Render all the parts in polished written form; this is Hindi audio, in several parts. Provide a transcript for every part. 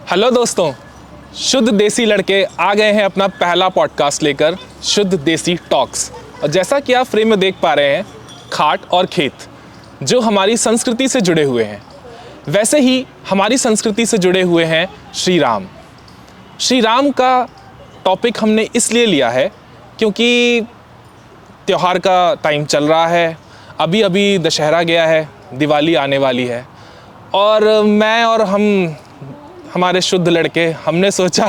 हेलो दोस्तों, शुद्ध देसी लड़के आ गए हैं अपना पहला पॉडकास्ट लेकर, शुद्ध देसी टॉक्स। और जैसा कि आप फ्रेम में देख पा रहे हैं, खाट और खेत जो हमारी संस्कृति से जुड़े हुए हैं, वैसे ही हमारी संस्कृति से जुड़े हुए हैं श्री राम। श्री राम का टॉपिक हमने इसलिए लिया है क्योंकि त्यौहार का टाइम चल रहा है, अभी अभी दशहरा गया है, दिवाली आने वाली है और मैं और हमारे शुद्ध लड़के हमने सोचा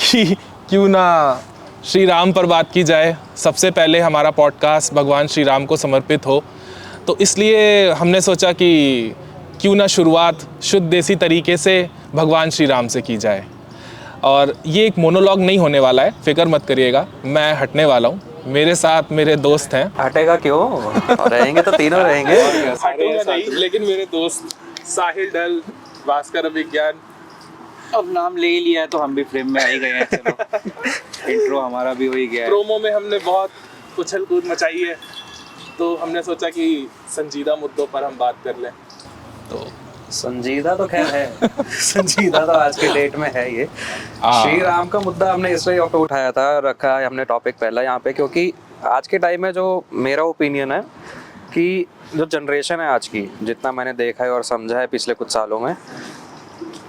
कि क्यों ना श्री राम पर बात की जाए। सबसे पहले हमारा पॉडकास्ट भगवान श्री राम को समर्पित हो, तो इसलिए हमने सोचा कि क्यों ना शुरुआत शुद्ध देसी तरीके से भगवान श्री राम से की जाए। और ये एक मोनोलॉग नहीं होने वाला है, फिक्र मत करिएगा, मैं हटने वाला हूँ। मेरे साथ मेरे दोस्त हैं। हटेगा क्यों? रहेंगे तो तीनों रहेंगे। हटेगा नहीं, लेकिन मेरे दोस्त साहिल डल, भास्कर अभिज्ञान। अब नाम ले ही लिया है तो हम भी फ्रेम में आ ही गए हैं। चलो इंट्रो हमारा भी हो ही गया है। प्रोमो में हमने बहुत उछल कूद मचाई है, तो हमने सोचा कि संजीदा मुद्दों पर हम बात कर लें। तो संजीदा तो खैर है संजीदा तो आज के डेट में है। ये श्री राम का मुद्दा हमने इसलिए उठाया था, रखा है हमने टॉपिक पहला यहाँ पे, क्योंकि आज के टाइम में जो मेरा ओपिनियन है कि जो जनरेशन है आज की, जितना मैंने देखा है और समझा है पिछले कुछ सालों में,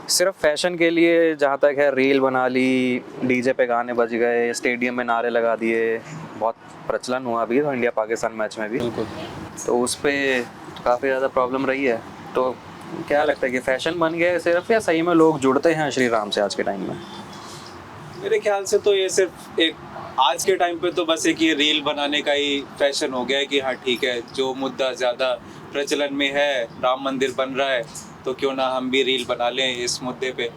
सिर्फ फैशन के लिए जहाँ तक है रील बना ली, डीजे पे गाने बज गए, स्टेडियम में नारे लगा दिए, बहुत प्रचलन हुआ अभी तो इंडिया पाकिस्तान मैच में भी। बिल्कुल। तो उस पर काफ़ी ज़्यादा प्रॉब्लम रही है। तो क्या लगता है कि फैशन बन गया है सिर्फ, या सही में लोग जुड़ते हैं श्री राम से आज के टाइम में? मेरे ख्याल से तो ये सिर्फ एक आज के टाइम पे तो बस एक ये रील बनाने का ही फैशन हो गया है कि हाँ ठीक है, जो मुद्दा ज़्यादा प्रचलन में है, राम मंदिर बन रहा है, तो क्यों ना हम भी रील बना लें इस मुद्दे पे।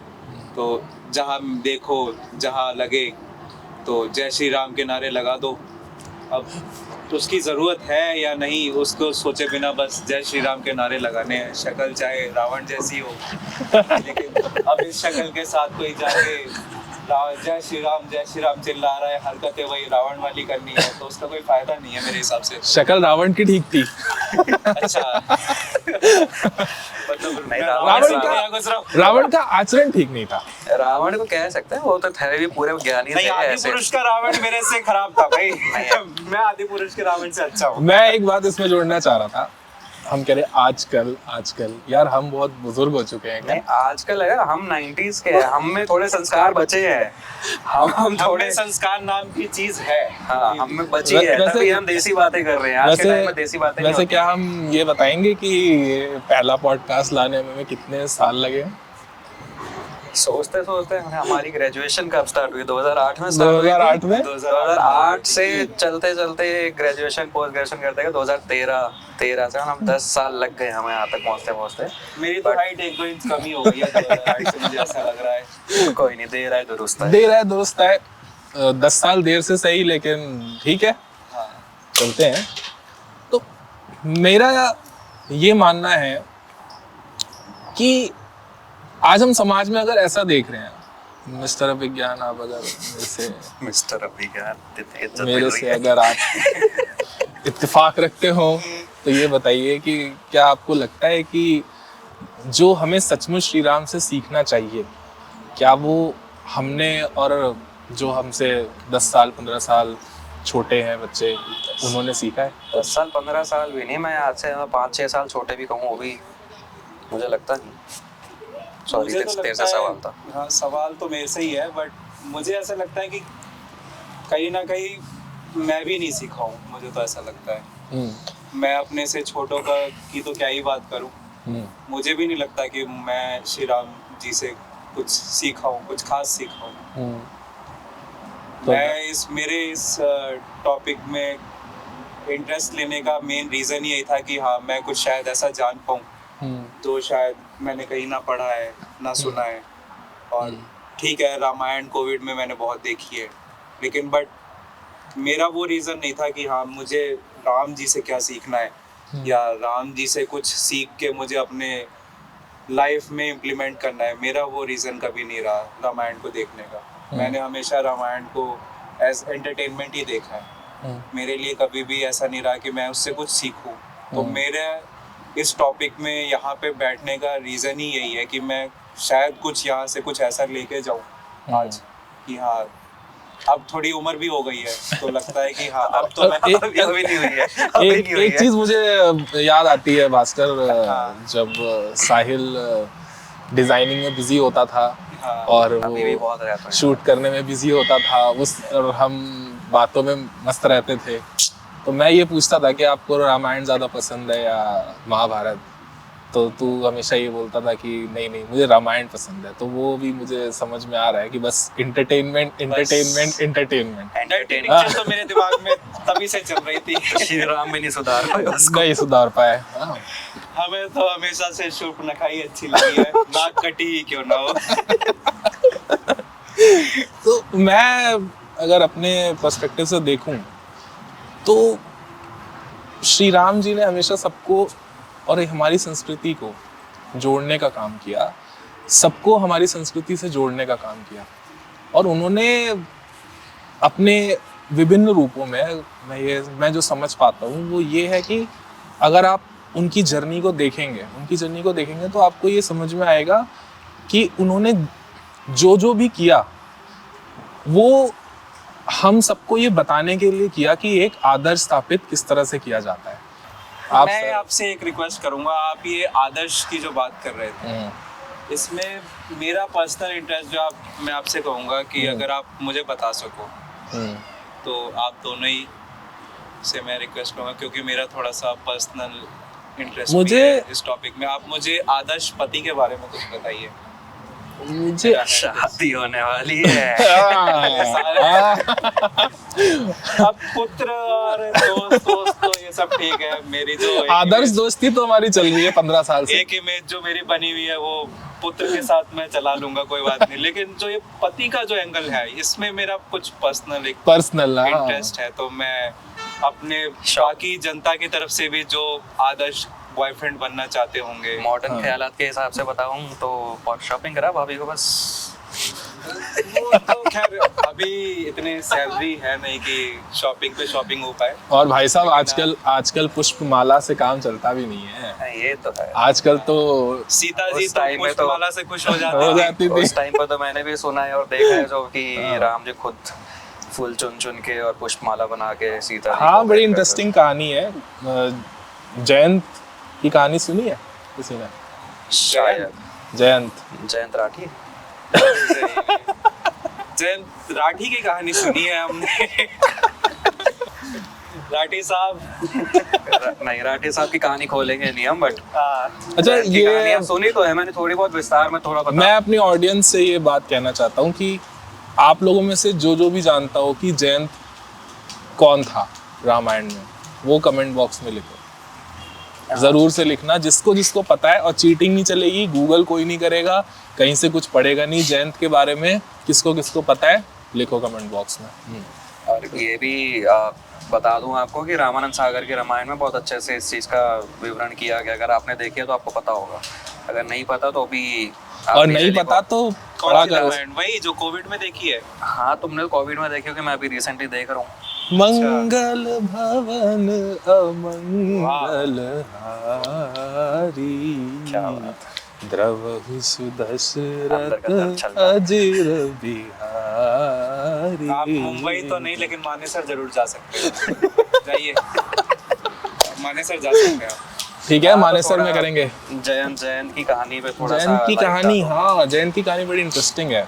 तो जहाँ देखो, जहाँ लगे तो जय श्री राम के नारे लगा दो। अब तो उसकी ज़रूरत है या नहीं उसको सोचे बिना बस जय श्री राम के नारे लगाने हैं। शक्ल चाहे रावण जैसी हो, लेकिन अब इस शक्ल के साथ कोई जाके जय श्री राम चिल्ला रहा है, हरकतें वही रावण वाली करनी है, तो उसका कोई फायदा नहीं है मेरे हिसाब से। शक्ल रावण की ठीक थी। अच्छा रावण का आचरण ठीक नहीं था। रावण को कह सकते हैं, वो तो थे भी पूरे ज्ञानी नहीं, थे। आदि ऐसे पुरुष का रावण मेरे से खराब था भाई। मैं आदि पुरुष के रावण से अच्छा हूँ। मैं एक बात इसमें जोड़ना चाह रहा था, हम कह रहे आजकल यार हम बहुत बुजुर्ग हो चुके हैं। नहीं, आजकल है, हम 90s के हैं, हम में थोड़े संस्कार बचे हैं। हम थोड़े संस्कार नाम की चीज है। हाँ, हम में बची है, तभी हम देसी बातें कर रहे हैं। आज के टाइम में देसी बातें नहीं वैसे होती। क्या हम ये बताएंगे कि पहला पॉडकास्ट लाने में कितने साल लगे? सोचते हमारी ग्रेजुएशन कब स्टार्ट हुई? 2008 में स्टार्ट हुई। 2008 में 2008 से चलते ग्रेजुएशन पोस्ट ग्रेजुएशन करते 2013 से हम 10 साल लग गए हमें यहाँ तक पहुँचते। मेरी तो हाइट 1-2 इंच कम ही हो गई है 2008 से, मुझे ऐसा लग रहा है। कोई नहीं, देर है दुरुस्त है। 10 साल देर से सही, लेकिन ठीक है, चलते हैं। तो मेरा ये मानना है कि आज हम समाज में अगर ऐसा देख रहे हैं, मिस्टर अभिज्ञान, आप अगर मेरे से अगर आप इत्तेफाक रखते हो तो ये बताइए कि क्या आपको लगता है कि जो हमें सचमुच श्री राम से सीखना चाहिए, क्या वो हमने और जो हमसे 10 साल 15 साल छोटे हैं बच्चे, उन्होंने सीखा है? 10 साल 15 साल भी नहीं, मैं आज से 5-6 साल छोटे भी कहूँ, वो भी मुझे लगता नहीं। सॉरी, तेरे से सवाल था। हाँ, सवाल तो मेरे से ही है, बट मुझे ऐसा लगता है कि कहीं ना कहीं मैं भी नहीं सीखा हूँ। मुझे तो ऐसा लगता है मैं अपने से छोटों की तो क्या ही बात करूँ। मुझे भी नहीं लगता कि मैं श्री राम जी से कुछ सीखा हूँ, कुछ खास सीखा हूँ। मैं मेरे इस टॉपिक में इंटरेस्ट लेने का मेन रीज़न यही था कि हाँ, मैं कुछ शायद ऐसा जान पाऊँ तो शायद मैंने कहीं ना पढ़ा है ना सुना है। और ठीक है, रामायण कोविड में मैंने बहुत देखी है, लेकिन बट मेरा वो रीज़न नहीं था कि हाँ मुझे राम जी से क्या सीखना है, या राम जी से कुछ सीख के मुझे अपने लाइफ में इम्प्लीमेंट करना है। मेरा वो रीज़न कभी नहीं रहा रामायण को देखने का। मैंने हमेशा रामायण को एज एंटरटेनमेंट ही देखा है। मेरे लिए कभी भी ऐसा नहीं रहा कि मैं उससे कुछ सीखूं। तो इस टॉपिक में यहाँ पे बैठने का रीज़न ही यही है कि मैं शायद कुछ यहाँ से कुछ ऐसा लेके जाऊँ आज कि हाँ अब थोड़ी उम्र भी हो गई है तो लगता है कि हाँ अब तो मैं अभी नहीं हुई है। एक चीज मुझे याद आती है भास्कर, जब साहिल डिजाइनिंग में बिजी होता था और अभी भी बहुत रहता है। शूट करने में बिजी होता था और हम बातों में मस्त रहते थे, तो मैं ये पूछता था कि आपको रामायण ज़्यादा पसंद है या महाभारत, तो तू हमेशा ये बोलता था कि नहीं नहीं मुझे रामायण पसंद है। तो वो भी मुझे समझ में आ रहा है कि बस एंटरटेनमेंट एंटरटेनिंग तो मेरे दिमाग में तभी से चल रही थी। श्री राम भी नहीं सुधार पाए उसको। नहीं सुधार पाए। हमें तो हमेशा से शूर्पणखा ही अच्छी लगी है, नाक कटी ही क्यों ना हो। तो मैं अगर अपने पर्सपेक्टिव से देखूं तो श्री राम जी ने हमेशा सबको और हमारी संस्कृति को जोड़ने का काम किया, सबको हमारी संस्कृति से जोड़ने का काम किया। और उन्होंने अपने विभिन्न रूपों में मैं जो समझ पाता हूँ वो ये है कि अगर आप उनकी जर्नी को देखेंगे तो आपको ये समझ में आएगा कि उन्होंने जो भी किया वो हम सबको ये बताने के लिए किया कि एक आदर्श स्थापित किस तरह से किया जाता है। मैं आपसे एक रिक्वेस्ट करूंगा, आप ये आदर्श की जो बात कर रहे थे इसमें मेरा पर्सनल इंटरेस्ट जो मैं आपसे कहूंगा कि अगर आप मुझे बता सको तो आप दोनों ही से मैं रिक्वेस्ट करूंगा, क्योंकि मेरा थोड़ा सा पर्सनल इंटरेस्ट मुझे इस टॉपिक में। आप मुझे आदर्श पति के बारे में कुछ बताइए। मुझे शादी होने वाली है। अब पुत्र और दोस्त तो ये सब ठीक है। मेरी जो आदर्श दोस्ती तो हमारी चल रही है 15 साल से। एक इमेज जो मेरी बनी हुई है वो पुत्र के साथ मैं चला लूंगा, कोई बात नहीं, लेकिन जो ये पति का जो एंगल है इसमें मेरा कुछ पर्सनल इंटरेस्ट है। तो मैं अपने बाकी जनता की तरफ से भी जो आदर्श बॉयफ्रेंड बनना चाहते होंगे, मॉडर्न ख्यालात के हिसाब से बताऊं तो बहुत शॉपिंग करा भाभी को बस। वो तो खैर अभी इतने सैलरी है नहीं कि शॉपिंग पे शॉपिंग हो पाए। और भाई साहब आजकल पुष्पमाला से काम चलता भी नहीं है। ये तो है। आजकल तो सीता जी तो पुष्पमाला से खुश हो जाती थी। उस टाइम पर तो मैंने भी सुना है और देखा है जो कि राम जी खुद फूल चुन के और पुष्पमाला बना के सीता। हाँ, बड़ी इंटरेस्टिंग कहानी है। जयंत की कहानी सुनी है किसी ने? शायद जयंत राठी। जयंत राठी की कहानी सुनी है हमने। राठी साहब नहीं, राठी साहब की कहानी खोलेंगे नहीं हम, बट अच्छा ये सुनी तो है मैंने, थोड़ी बहुत विस्तार में थोड़ा बता। मैं अपनी ऑडियंस से ये बात कहना चाहता हूँ कि आप लोगों में से जो भी जानता हो कि जयंत कौन था रामायण में, वो कमेंट बॉक्स में लिखो, जरूर से लिखना। जिसको पता है, और चीटिंग नहीं चलेगी, गूगल कोई नहीं करेगा, कहीं से कुछ पढ़ेगा नहीं। जयंत के बारे में किसको पता है लिखो कमेंट बॉक्स में। और ये भी बता दूं आपको कि रामानंद सागर के रामायण में बहुत अच्छे से इस चीज का विवरण किया गया। अगर आपने देखी है तो आपको पता होगा, अगर नहीं पता तो भी और नहीं पता तो पढ़ा करो। वही जो कोविड में देखी है। हाँ, तुमने कोविड में देखी होगी, मैं अभी रिसेंटली देख रहा हूँ। मंगल भवन अमंगल हारी, क्या बात। द्रवहु सुदशरथ अजिर बिहारी। आप मुंबई तो नहीं लेकिन मानेसर जरूर जा सकते हैं। जाइए, मानेसर जा सकते हैं। ठीक है, मानेसर में करेंगे। जयंत की कहानी पे थोड़ा सा। जयंत की कहानी, हाँ जयंत की कहानी बड़ी इंटरेस्टिंग है।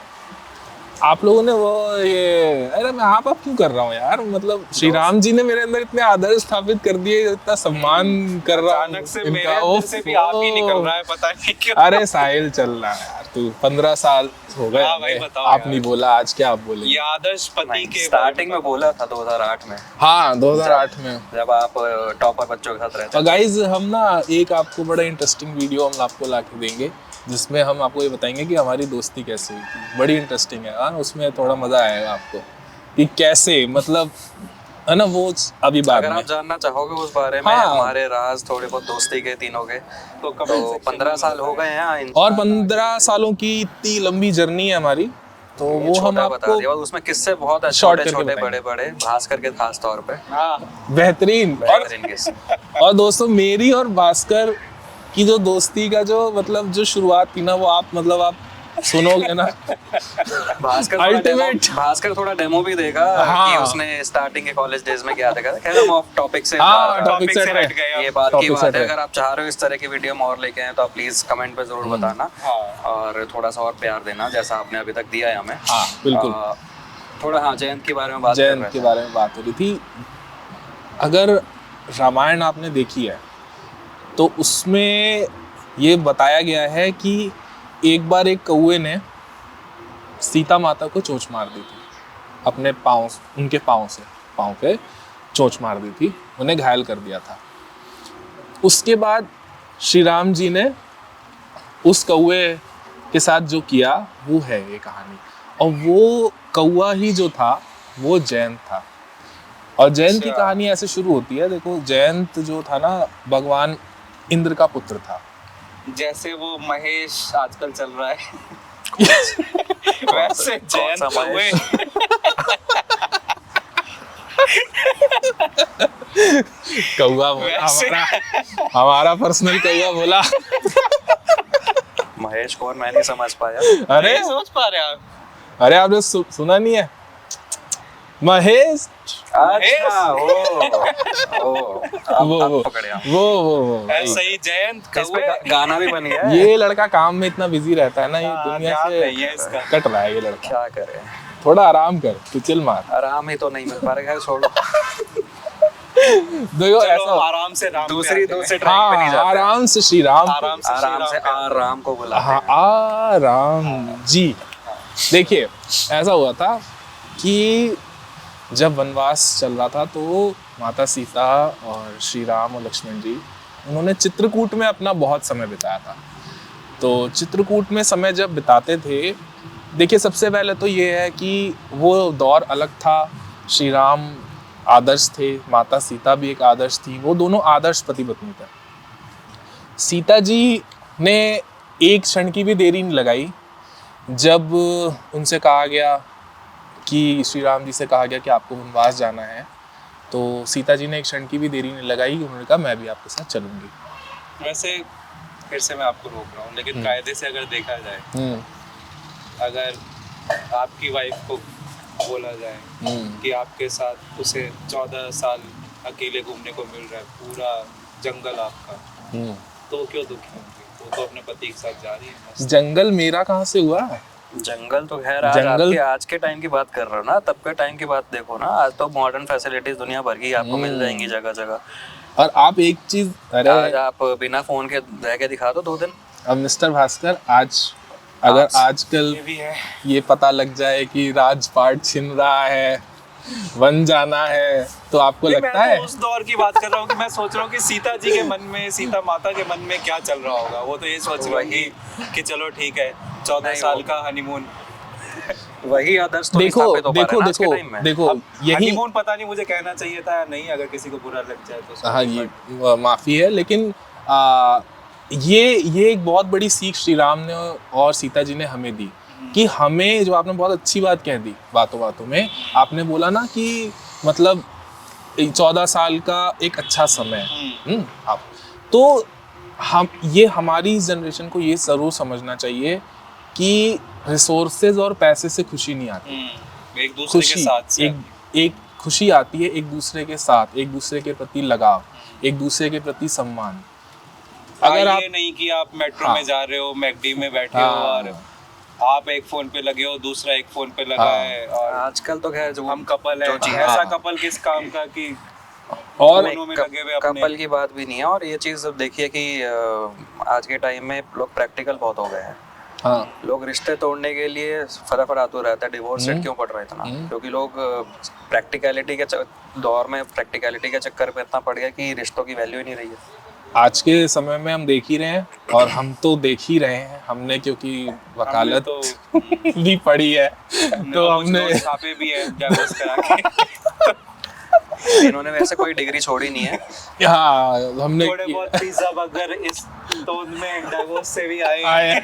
आप लोगों ने वो ये, अरे मैं आप क्यों कर रहा हूँ यार, मतलब श्री राम जी ने मेरे अंदर इतने आदर्श स्थापित कर दिए, इतना सम्मान कर रहा हूँ अचानक से मेरे अंदर से भी आप ही निकल रहा है, पता नहीं क्यों। अरे साहिल चल रहा है यार, तू 15 साल हो गए। हाँ भाई, बताओ आप यार। नहीं बोला, आज क्या आप बोले? ये आदर्श पति के स्टार्टिंग में बोला था 2008 में। हाँ 2008 में, जब आप टॉपर बच्चों के साथ रहते और गाइज हम ना एक आपको बड़ा इंटरेस्टिंग वीडियो हम आपको ला के देंगे, जिसमें हम आपको ये बताएंगे कि हमारी दोस्ती कैसे हुई थी। बड़ी इंटरेस्टिंग है। हाँ, उसमें थोड़ा मजा आएगा आपको कि कैसे, मतलब है ना, वो अभी बाद अगर में। आप जानना चाहोगे उस बारे में, हाँ। हमारे राज थोड़े बहुत दोस्ती के तीनों के, तो 15 साल हो गए हैं। और 15 सालों की इतनी लंबी जर्नी है हमारी, तो वो हम बता आपको दिया। उसमें किस्से बहुत शॉर्ट छोटे करके छोटे बड़े भास्कर के खास तौर पे बेहतरीन। बेहतरीन किस्से। और दोस्तों, मेरी और भास्कर कि जो दोस्ती का जो मतलब जो शुरुआत थी ना, वो आप मतलब आप सुनोगे ना भास्कर थोड़ा डेमो भी देगा हाँ। कि उसने स्टार्टिंग के कॉलेज डेज में क्या देखा था। खैर हम ऑफ टॉपिक से हाँ, टॉपिक से हट हट गए। ये बात की topic बात से है। हट अगर आप चाह रहे हो इस तरह की वीडियो हम और लेके आए तो आप प्लीज कमेंट पे जरूर बताना और थोड़ा सा और प्यार देना जैसा आपने अभी तक दिया है हमें। हाँ बिल्कुल। थोड़ा हाँ जयंत के बारे में बात कर जयंत रहे के थे। बारे में बात हो रही थी। अगर रामायण आपने देखी है तो उसमें ये बताया गया है कि एक बार एक कौवे ने सीता माता को चोंच मार दी थी अपने पाँव, उनके पाँव पे चोंच मार दी थी, उन्हें घायल कर दिया था। उसके बाद श्री राम जी ने उस कौवे के साथ जो किया वो है ये कहानी, और वो कौवा ही जो था वो जयंत था। और जयंत की कहानी ऐसे शुरू होती है। देखो जयंत जो था ना, भगवान इंद्र का पुत्र था। जैसे वो महेश आजकल चल रहा है वैसे जयंत हुए। कौवा बोला, हमारा पर्सनल कौवा बोला। महेश कौन, मैं नहीं समझ पाया। अरे समझ पा रहे आप? अरे आपने सुना नहीं है महेश? अच्छा वो पकड़े हम। वो ऐसा ही जयंत इस पे गाना भी बन गया है। ये लड़का काम में इतना बिजी रहता है ना, ये दुनिया ध्यान से नहीं है इसका। कट रहा है ये लड़का। क्या करे, थोड़ा आराम कर, तू चिल मार। आराम ही तो नहीं मिल पा रहा है, छोड़ो। देखो चलो ऐसा आराम से राम दूसरी पे आते हैं। ट्रैक पे नहीं हाँ, जाते। आराम से श्री राम, आराम से आराम से आराम को बुलाते हाँ हैं। आराम जी। देखिए ऐसा हुआ था कि जब वनवास चल रहा था तो माता सीता और श्री राम और लक्ष्मण जी उन्होंने चित्रकूट में अपना बहुत समय बिताया था। तो चित्रकूट में समय जब बिताते थे, देखिए सबसे पहले तो ये है कि वो दौर अलग था। श्री राम आदर्श थे, माता सीता भी एक आदर्श थी, वो दोनों आदर्श पति पत्नी थे। सीता जी ने एक क्षण की भी देरी नहीं लगाई जब उनसे कहा गया कि श्री राम जी से कहा गया कि आपको वनवास जाना है, तो सीता जी ने एक क्षण की भी देरी नहीं लगाई, उन्होंने कहा मैं भी आपके साथ चलूंगी। वैसे फिर से मैं आपको रोक रहा हूँ, लेकिन कायदे से अगर देखा जाए, अगर आपकी वाइफ को बोला जाए कि आपके साथ उसे 14 साल अकेले घूमने को मिल रहा है, पूरा जंगल आपका, तो वो क्यों दुखी होंगी? वो तो अपने पति के साथ जा रही है। जंगल मेरा कहाँ से हुआ? जंगल तो खैर आज के टाइम की बात कर रहे हो ना, तब के टाइम की बात देखो ना। आज तो मॉडर्न फैसिलिटीज दुनिया भर की आपको मिल जाएंगी जगह जगह। और आप एक चीज, अरे आज आप बिना फोन के रह के दिखा दो 2 दिन। अब मिस्टर भास्कर, आज अगर आजकल ये पता लग जाए कि राजपाट छिन रहा है, वन जाना है, तो आपको लगता है? मैं तो उस दौर की बात कर रहा हूँ कि मैं सोच रहा हूँ कि सीता जी के मन में, सीता माता के मन में क्या चल रहा होगा। वो तो ये सोच रही कि चलो ठीक है 14 साल का हनीमून। वही आदर्श तो देखो स्थापित हो पा रहा है ना आज के देखो टाइम में। देखो यही हनीमून पता नहीं मुझे कहना चाहिए था या नहीं, अगर किसी को बुरा लग जाए तो हाँ ये माफी है, लेकिन ये एक बहुत बड़ी सीख श्री राम ने और सीता जी ने हमें दी कि हमें, जो आपने बहुत अच्छी बात कह दी बातों बातों में, आपने बोला ना कि मतलब 14 साल का एक अच्छा समय है। आप तो हम ये हमारी जनरेशन को ये जरूर समझना चाहिए कि रिसोर्सेज और पैसे से खुशी नहीं आती। एक दूसरे के साथ से एक खुशी आती है एक दूसरे के साथ, एक दूसरे के प्रति लगाव, एक दूसरे के प्रति सम्मान। अगर आप ये नहीं कि आप मेट्रो में जा रहे हो, मैकडी में बैठे हो और आप एक फोन पे लगे हो, दूसरा एक फोन पे लगा है। और आजकल तो खैर जो हम कपल है, ऐसा कपल किस काम का कि और कपल की बात भी नहीं है। और ये चीज देखिए कि आज के टाइम में लोग प्रैक्टिकल बहुत हो गए हैं। हाँ, लोग रिश्ते तोड़ने के लिए फटाफट रहता है। डिवोर्स रेट क्यों बढ़ रहा है इतना? क्योंकि लोग प्रैक्टिकलिटी के दौर में प्रैक्टिकलिटी के चक्कर में इतना पड़ गया कि रिश्तों की वैल्यू ही नहीं रही है। आज के समय में हम देख ही रहे हैं, और हम तो देख ही रहे हैं, हमने क्योंकि वकालत तो भी पढ़ी है, तो हमने छापे भी है डिवोर्स करा के। इन्होंने वैसे कोई डिग्री छोड़ी नहीं है। हाँ, हमने थोड़े बहुत पिज्जा बर्गर इस टोन में डिवोर्स से भी आए।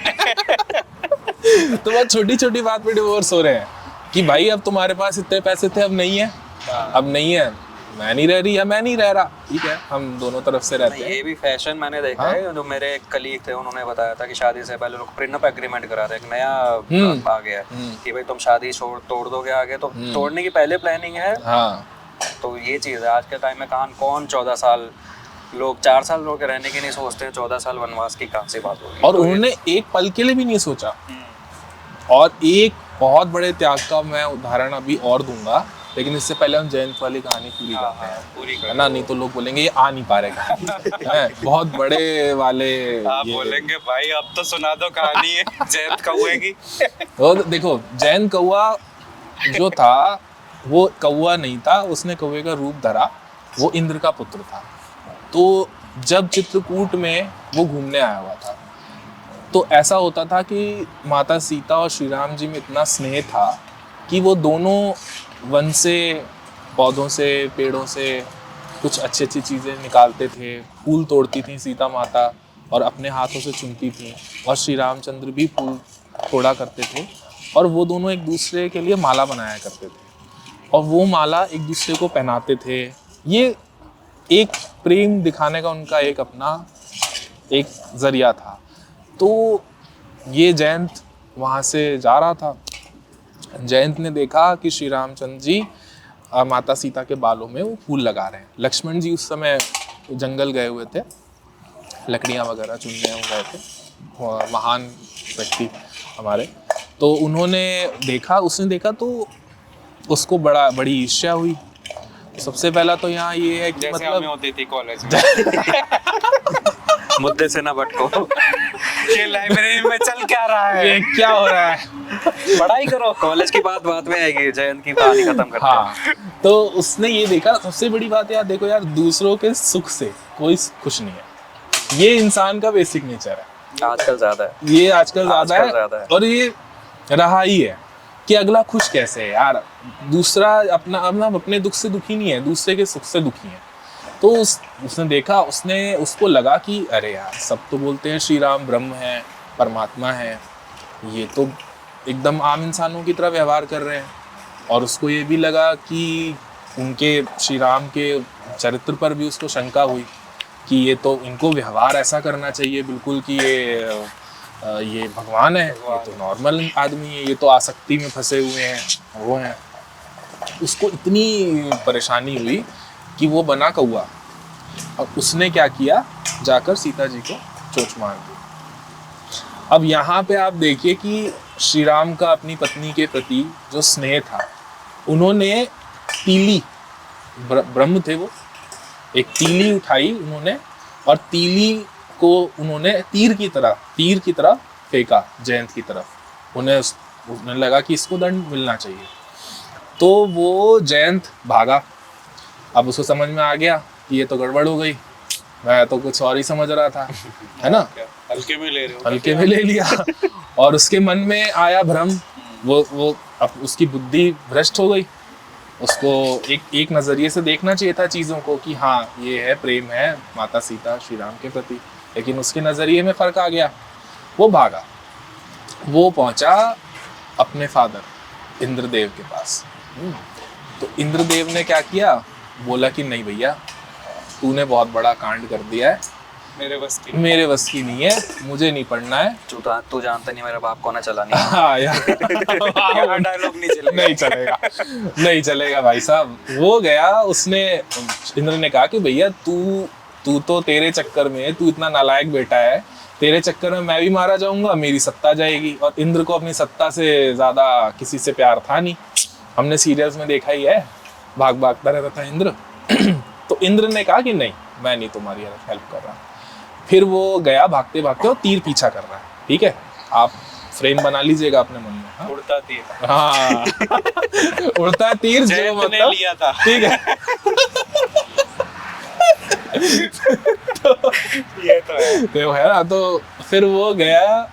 तो बहुत छोटी छोटी बात पे डिवोर्स हो रहे हैं कि भाई अब तुम्हारे पास इतने पैसे थे, अब नहीं है, अब नहीं है। मैं नहीं रह रही या मैं नहीं रह रहा, ठीक है, हम दोनों तरफ से रहते हैं। ये भी फैशन मैंने देखा हाँ? है, जो मेरे एक कलीग थे उन्होंने बताया था कि शादी से पहले लोग प्रीनअप एग्रीमेंट करा रहे, एक नया आ गया है कि भाई तुम शादी तोड़ दोगे आगे, तो तोड़ने की पहले प्लानिंग है। हाँ, तो ये चीज़ है आज के टाइम में, कौन 14 साल, लोग 4 साल लोग रहने की नहीं सोचते हैं, 14 साल वनवास की कहाँ से बात होगी। और उन्होंने एक पल के लिए भी नहीं सोचा। और एक बहुत बड़े त्याग का मैं उदाहरण अभी और दूंगा, लेकिन इससे पहले हम जयंत वाली कहानी पूरी करते हैं, पूरी है ना, नहीं तो लोग बोलेंगे ये आ नहीं पा रहे हैं, बहुत बड़े वाले आप बोलेंगे भाई अब तो सुना दो कहानी है जयंत कौए की। तो देखो, जयंत कौआ जो था वो कौआ नहीं था, उसने कौए का रूप धरा, वो इंद्र का पुत्र था। तो जब चित्रकूट में वो घूमने आया हुआ था, तो ऐसा होता था कि माता सीता और श्री राम जी में इतना स्नेह था कि वो दोनों वन से, पौधों से, पेड़ों से कुछ अच्छी अच्छी चीज़ें निकालते थे, फूल तोड़ती थी सीता माता और अपने हाथों से चुनती थी, और श्री रामचंद्र भी फूल तोड़ा करते थे, और वो दोनों एक दूसरे के लिए माला बनाया करते थे, और वो माला एक दूसरे को पहनाते थे। ये एक प्रेम दिखाने का उनका एक अपना एक जरिया था। तो ये जयंत वहाँ से जा रहा था, जयंत ने देखा कि श्री रामचंद्र जी माता सीता के बालों में वो फूल लगा रहे हैं। लक्ष्मण जी उस समय जंगल गए हुए थे, लकड़ियाँ वगैरह चुनने हम गए थे, महान व्यक्ति हमारे। तो उन्होंने देखा, उसने देखा तो उसको बड़ी ईर्ष्या हुई। सबसे पहला तो यहाँ ये है कि जैसे मतलब हमें होती थी कॉलेज में मुद्दे से ना भटको, ये लाइब्रेरी में चल क्या रहा है, ये क्या हो रहा है, पढ़ाई करो, कॉलेज की बात बाद में आएगी, जयंत की कहानी खत्म करते हैं। हाँ। तो उसने ये देखा, सबसे बड़ी बात यार देखो यार, दूसरों के सुख से कोई खुश नहीं है, ये इंसान का बेसिक नेचर है। आजकल ज्यादा है, ये आजकल ज्यादा ज्यादा है, है। और ये रहा ही है कि अगला खुश कैसे है यार, दूसरा अपना अपने दुख से दुखी नहीं है, दूसरे के सुख से दुखी है। तो उसने देखा, उसने उसको लगा कि अरे यार सब तो बोलते हैं श्री राम ब्रह्म है, परमात्मा है, ये तो एकदम आम इंसानों की तरह व्यवहार कर रहे हैं। और उसको ये भी लगा कि उनके श्री राम के चरित्र पर भी उसको शंका हुई कि ये तो इनको व्यवहार ऐसा करना चाहिए बिल्कुल कि ये भगवान है, ये तो नॉर्मल आदमी है, ये तो आसक्ति में फंसे हुए हैं, वो हैं। उसको इतनी परेशानी हुई कि वो बना कौआ, और उसने क्या किया, जाकर सीता जी को चोंच मार दी। अब यहाँ पे आप देखिए कि श्री राम का अपनी पत्नी के प्रति जो स्नेह था, उन्होंने तीली, ब्रह्म थे वो, एक तीली उठाई उन्होंने, और तीली को उन्होंने तीर की तरह फेंका जयंत की तरफ। उन्हें लगा कि इसको दंड मिलना चाहिए। तो वो जयंत भागा। अब उसको समझ में आ गया कि ये तो गड़बड़ हो गई, मैं तो कुछ और ही समझ रहा था, है ना, हल्के में ले रहे हो, हल्के में ले लिया। और उसके मन में आया भ्रम, वो अब उसकी बुद्धि भ्रष्ट हो गई। उसको एक नज़रिए से देखना चाहिए था चीज़ों को कि हाँ ये है, प्रेम है माता सीता श्री राम के प्रति, लेकिन उसके नज़रिए में फ़र्क आ गया। वो भागा, वो पहुंचा अपने फादर इंद्रदेव के पास। तो इंद्रदेव ने क्या किया, बोला कि नहीं भैया, तूने बहुत बड़ा कांड कर दिया है, मेरे बस की नहीं है, मुझे नहीं पढ़ना है। तू जानता नहीं मेरा बाप को ना चला नहीं। हाँ यार, डायलॉग नहीं चलेगा भाई साहब। वो गया, उसने, इंद्र ने कहा कि भैया तू तो तेरे चक्कर में, तू इतना नालायक बेटा है, तेरे चक्कर में मैं भी मारा जाऊंगा, मेरी सत्ता जाएगी। और इंद्र को अपनी सत्ता से ज्यादा किसी से प्यार था नहीं, हमने सीरियल्स में देखा ही है, भागता रहता था इंद्र। तो इंद्र ने कहा कि नहीं, मैं नहीं तुम्हारी हेल्प कर रहा। फिर वो गया भागते और तीर पीछा कर रहा है, ठीक है, आप फ्रेम बना लीजिएगा अपने मन में। हाँ? उड़ता तीर, हाँ उड़ता तीर जो मतलब लिया था, ठीक है। ये तो है। तो है ना, तो फिर वो गया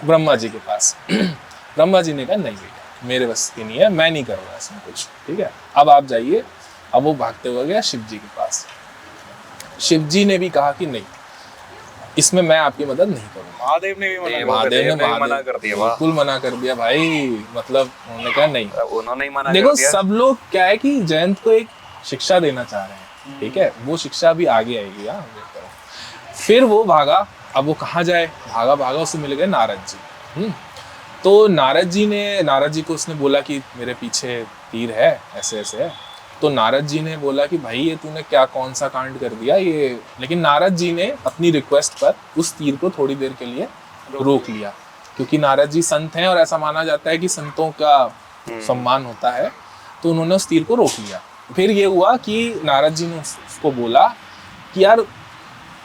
ब्रह्मा जी के पास। ब्रह्मा जी ने कहा नहीं भैया, मेरे बस की नहीं है, मैं नहीं कर रहा इसमें कुछ, ठीक है, अब आप जाइए। अब वो भागते हुए गया शिव जी के पास। शिव जी ने भी कहा कि नहीं, इसमें मैं आपकी मदद नहीं करूंगा। महादेव ने भी मना कर दिया, बिल्कुल मना कर दिया भाई, मतलब उन्होंने कहा नहीं। उन्होंने ही मना देखो कर दिया। सब लोग क्या है कि जयंत को एक शिक्षा देना चाह रहे हैं, ठीक है, वो शिक्षा भी आगे आएगी। हाँ, फिर वो भागा। अब वो कहाँ जाए, भागा भागा उसे मिल गए नारद जी। तो नारद जी को उसने बोला कि मेरे पीछे तीर है, ऐसे ऐसे है। तो नारद जी ने बोला कि भाई ये तूने क्या कौन सा कांड कर दिया ये। लेकिन नारद जी ने अपनी रिक्वेस्ट पर उस तीर को थोड़ी देर के लिए रोक लिया, क्योंकि नारद जी संत हैं और ऐसा माना जाता है कि संतों का सम्मान होता है। तो उन्होंने उस तीर को रोक लिया। फिर ये हुआ कि नारद जी ने उसको बोला कि यार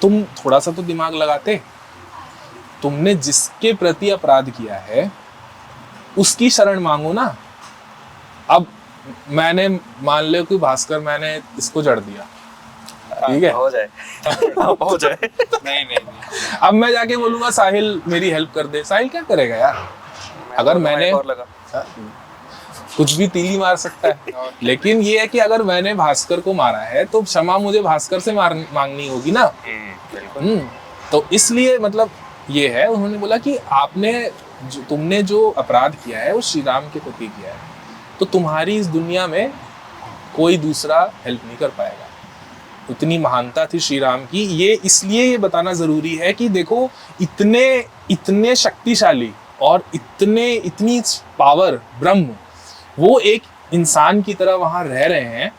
तुम थोड़ा सा तो दिमाग लगाते, तुमने जिसके प्रति अपराध किया है उसकी शरण मांगो ना। अब मैंने मान लो कि भास्कर मैंने इसको जड़ दिया, ठीक है, हो जाए हो जाए। नहीं अब मैं जाके बोलूंगा साहिल मेरी हेल्प कर दे, साहिल क्या करेगा यार? अगर मैंने कुछ भी तीली मार सकता है, लेकिन ये है कि अगर मैंने भास्कर को मारा है तो क्षमा मुझे भास्कर से मांगनी होगी ना। तो इसलिए मतलब ये है, उन्होंने बोला कि तुमने जो अपराध किया है वो श्री राम के प्रति किया है, तो तुम्हारी इस दुनिया में कोई दूसरा हेल्प नहीं कर पाएगा। उतनी महानता थी श्री राम की। ये इसलिए ये बताना जरूरी है कि देखो इतने शक्तिशाली और इतनी पावर ब्रह्म वो एक इंसान की तरह वहां रह रहे हैं।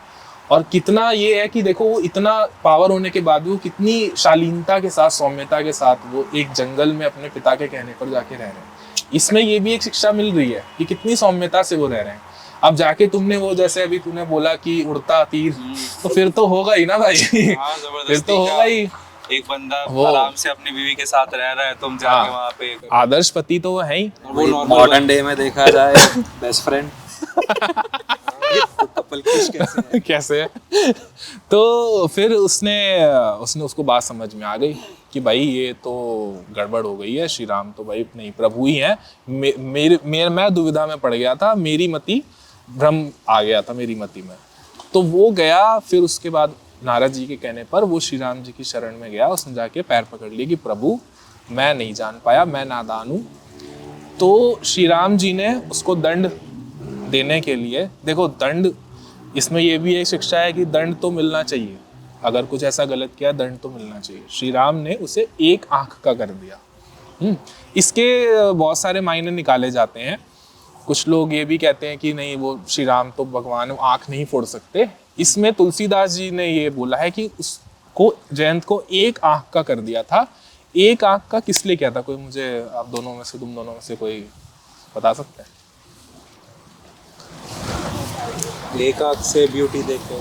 और कितना ये है कि देखो वो इतना पावर होने के बाद वो कितनी शालीनता के साथ, सौम्यता के साथ वो एक जंगल में अपने पिता के कहने पर जाके रह रहे हैं। इसमें ये भी एक शिक्षा मिल रही है कि कितनी सौम्यता से वो रह रहे हैं। अब जाके तुमने वो जैसे अभी तूने बोला कि उड़ता तीर, तो फिर तो होगा ही ना भाई। फिर तो होगा ही। एक बंदा आराम से अपनी बीवी के साथ रह रहा है, तुम जाके वहाँ पे आदर्श पति तो वो है ही। वो मॉडर्न डे में देखा जाए बेस्ट फ्रेंड कपल कैसे है? तो फिर उसने उसको बात समझ में आ गई कि भाई ये तो गड़बड़ हो गई है, श्री राम तो भाई नहीं प्रभु ही हैं। मैं दुविधा में पड़ गया था, मेरी मति भ्रम आ गया था मेरी मति में। तो वो गया, फिर उसके बाद नारद जी के कहने पर वो श्री राम जी की शरण में गया। उसने जाके पैर पकड़ लिए कि प्रभु मैं नहीं जान पाया, मैं नादान हूँ। तो श्री राम जी ने उसको दंड देने के लिए, देखो दंड, इसमें ये भी एक शिक्षा है कि दंड तो मिलना चाहिए, अगर कुछ ऐसा गलत किया दंड तो मिलना चाहिए। श्री राम ने उसे एक आंख का कर दिया। इसके बहुत सारे मायने निकाले जाते हैं। कुछ लोग ये भी कहते हैं कि नहीं वो श्री राम तो भगवान आंख नहीं फोड़ सकते। इसमें तुलसीदास जी ने ये बोला है कि उसको जयंत को एक आंख का कर दिया था। एक आंख का किस लिए किया था? कोई मुझे तुम दोनों में से कोई बता सकता है? एक आंख से ब्यूटी देखे।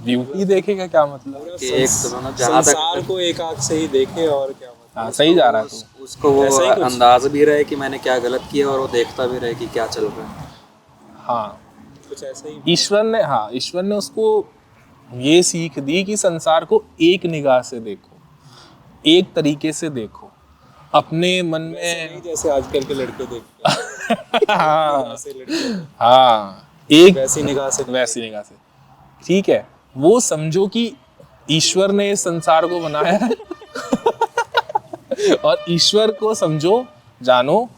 ब्यूटी देखेगा क्या मतलब? संसार को एक आंख से ही देखे और क्या मतलब? हाँ, सही जा रहा है तू। उसको वो अंदाज भी रहे कि मैंने क्या गलत किया और वो देखता भी रहे कि क्या चल रहा है। हाँ, कुछ ऐसा ही ईश्वर ने उसको ये सीख दी कि संसार को एक निगाह से देखो, एक तरीके से देखो, अपने मन में, जैसे आजकल के लड़के देखते हैं। हाँ, एक वैसी निगाह से ठीक है। वो समझो कि ईश्वर ने इस संसार को बनाया है और ईश्वर को समझो, जानो,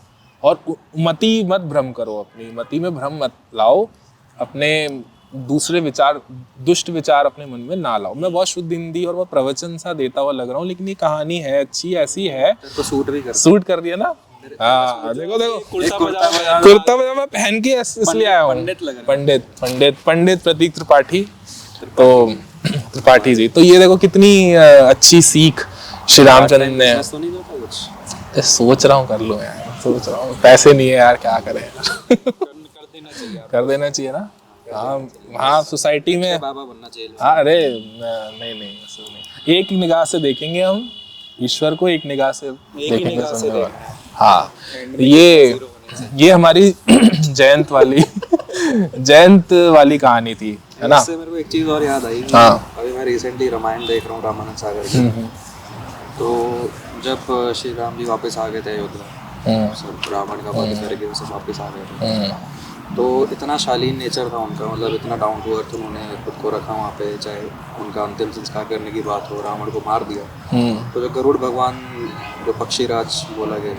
और मति मत भ्रम करो, अपनी मति में भ्रम मत लाओ, अपने दूसरे विचार, दुष्ट विचार अपने मन में ना लाओ। मैं बहुत शुद्ध हिंदी और बहुत प्रवचन सा देता हुआ लग रहा हूँ, लेकिन ये कहानी है अच्छी, ऐसी है तो सूट कर दिया ना। हाँ, देखो कुर्ता पजामा पहन के इसलिए आया हूँ। पंडित प्रतीक त्रिपाठी, तो त्रिपाठी जी। तो ये देखो कितनी अच्छी सीख श्री रामचंद्र ने। सोच रहा हूँ कर लो यार, सोच रहा हूँ, पैसे नहीं है यार, क्या करें यार। कर देना चाहिए ना। हाँ, सोसाइटी में बाबा बनना चाहिए। हाँ, अरे नहीं, एक निगाह से देखेंगे हम ईश्वर को, एक निगाह से देखेंगे। हाँ, ये हमारी जयंत वाली कहानी थी, है ना। इससे मेरे को एक चीज और याद आई। हाँ, अभी मैं रिसेंटली रामायण देख रहा हूँ, रामानंद सागर की। तो जब श्री राम जी वापस आ गए थे अयोध्या, सब रावण का वध करके सब वापस आ गए थे, तो इतना शालीन नेचर था उनका, मतलब इतना डाउन टू अर्थ उन्होंने खुद को रखा वहाँ पे। चाहे उनका अंतिम संस्कार करने की बात हो, रावण को मार दिया, तो जो गरुड़ भगवान, जो पक्षीराज बोला गया,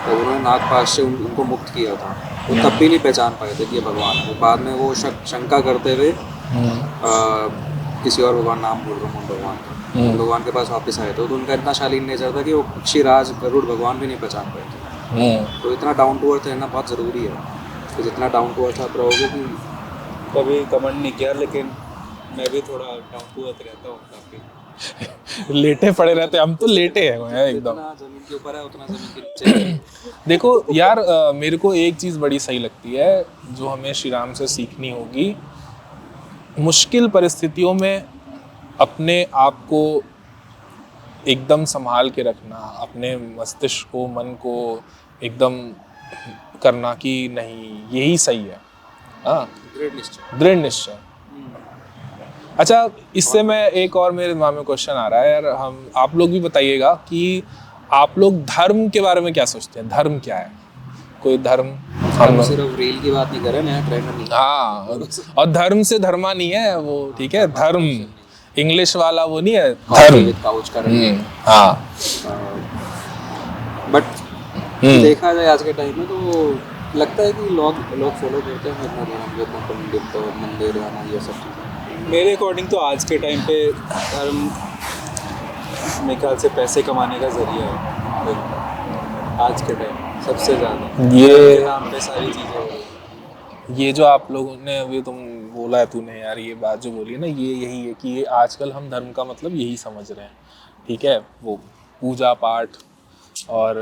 तो उन्होंने नागपाश से उनको मुक्त किया था। वो तब भी नहीं पहचान पाए थे कि ये भगवान है। बाद में वो शंका करते हुए किसी और भगवान, नाम भूल रहा हूँ भगवान का, भगवान के पास वापस आए थे। तो उनका इतना शालीन नेचर था कि वो पक्षीराज गरुड़ भगवान भी नहीं पहचान पाए थे। तो इतना डाउन टू अर्थ रहना बहुत ज़रूरी है कि जितना डाउन टू अर्थ आप रहोगे कि कभी कमेंट नहीं किया, लेकिन मैं भी थोड़ा डाउन टू अर्थ रहता हूँ काफी। लेटे पड़े रहते, हम तो लेटे हैं एकदम। जितना ज़मीन के ऊपर है उतना ज़मीन के नीचे है। देखो यार, मेरे को एक चीज़ बड़ी सही लगती है जो हमें श्री राम से सीखनी होगी। मुश्किल परिस्थितियों में अपने आप को एकदम संभाल के रखना, अपने मस्तिष्क को, मन को एकदम करना कि नहीं यही सही है। हाँ, दृढ़ निश्चय। अच्छा, इससे मैं एक और मेरे दिमाग में क्वेश्चन आ रहा है यार, आप लोग भी बताइएगा कि आप लोग धर्म के बारे में क्या सोचते हैं? धर्म क्या है? कोई धर्म? हम सिर्फ रील की बात नहीं कर रहे, नया ट्रेंड नहीं। हाँ, और धर्म से धर्मा नहीं है वो, ठीक है? धर्म इंग्लिश वाला वो नहीं है, धर्म काउच का रंग। हाँ, बट देखा जाए आज के टाइम में तो लगता है कि लोग फॉलो करते हैं अपना धर्म, जो अपना पंडित और मंदिर आना ये सब चीज़ें। मेरे अकॉर्डिंग तो आज के टाइम पे धर्म मेरे ख्याल से पैसे कमाने का जरिया है आज के टाइम सबसे ज़्यादा। ये नाम पे सारी चीज़ें हो रही। ये जो आप लोगों ने अभी तुम बोला है, तूने यार ये बात जो बोली है ना, ये यही है कि ये आजकल हम धर्म का मतलब यही समझ रहे हैं, ठीक है? वो पूजा पाठ और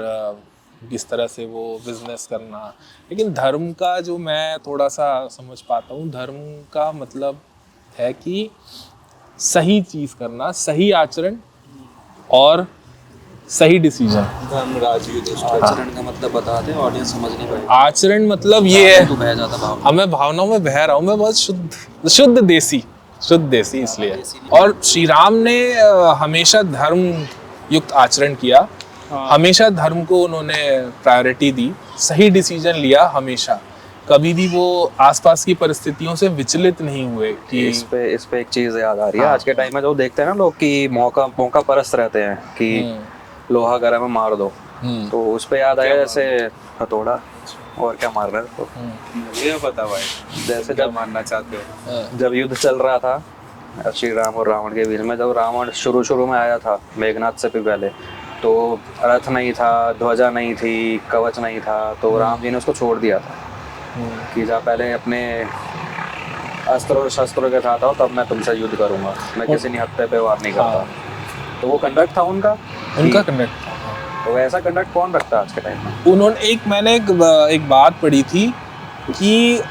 किस तरह से वो बिजनेस करना। लेकिन धर्म का जो मैं थोड़ा सा समझ पाता हूँ, धर्म का मतलब है कि सही चीज़ करना, सही आचरण और सही डिसीजन। धर्म राजयुद्ध। आचरण का मतलब बता दें, ऑडियंस समझ नहीं पाएगी। आचरण मतलब ये है, तू बह जाता भाव। हमें भावनाओं में बह रहा हूँ मैं, बहुत शुद्ध देसी इसलिए। और श्री राम ने हमेशा धर्म युक्त आचरण किया, हमेशा धर्म को उन्होंने प्रायोरिटी दी, सही डिसीजन लिया हमेशा। कभी भी वो आसपास की परिस्थितियों से विचलित नहीं हुए कि इस पे एक चीज याद आ रही है। आज के टाइम में जो देखते हैं ना लोग कि मौका परस्त रहते हैं कि लोहा गर्म है मार दो, तो उस पे याद आया जैसे हथौड़ा और क्या मार रहे हो। ये पता भाई, जैसे क्या जब मानना चाहते हो? जब युद्ध चल रहा था श्री राम और रावण के बीच में, जब रावण शुरू में आया था मेघनाथ से भी पहले, तो रथ नहीं था, ध्वजा नहीं थी, कवच नहीं था, तो राम जी ने उसको छोड़ दिया था कि जा पहले अपने अस्त्र और शस्त्रों के साथ आओ, तब मैं तुमसे युद्ध करूंगा, मैं किसी निहत्थे पे वार नहीं करता। तो वो कंडक्ट था उनका कंडक्ट। तो वैसा कंडक्ट कौन रखता है आज के टाइम में? उन्होंने मैंने एक बात पढ़ी थी कि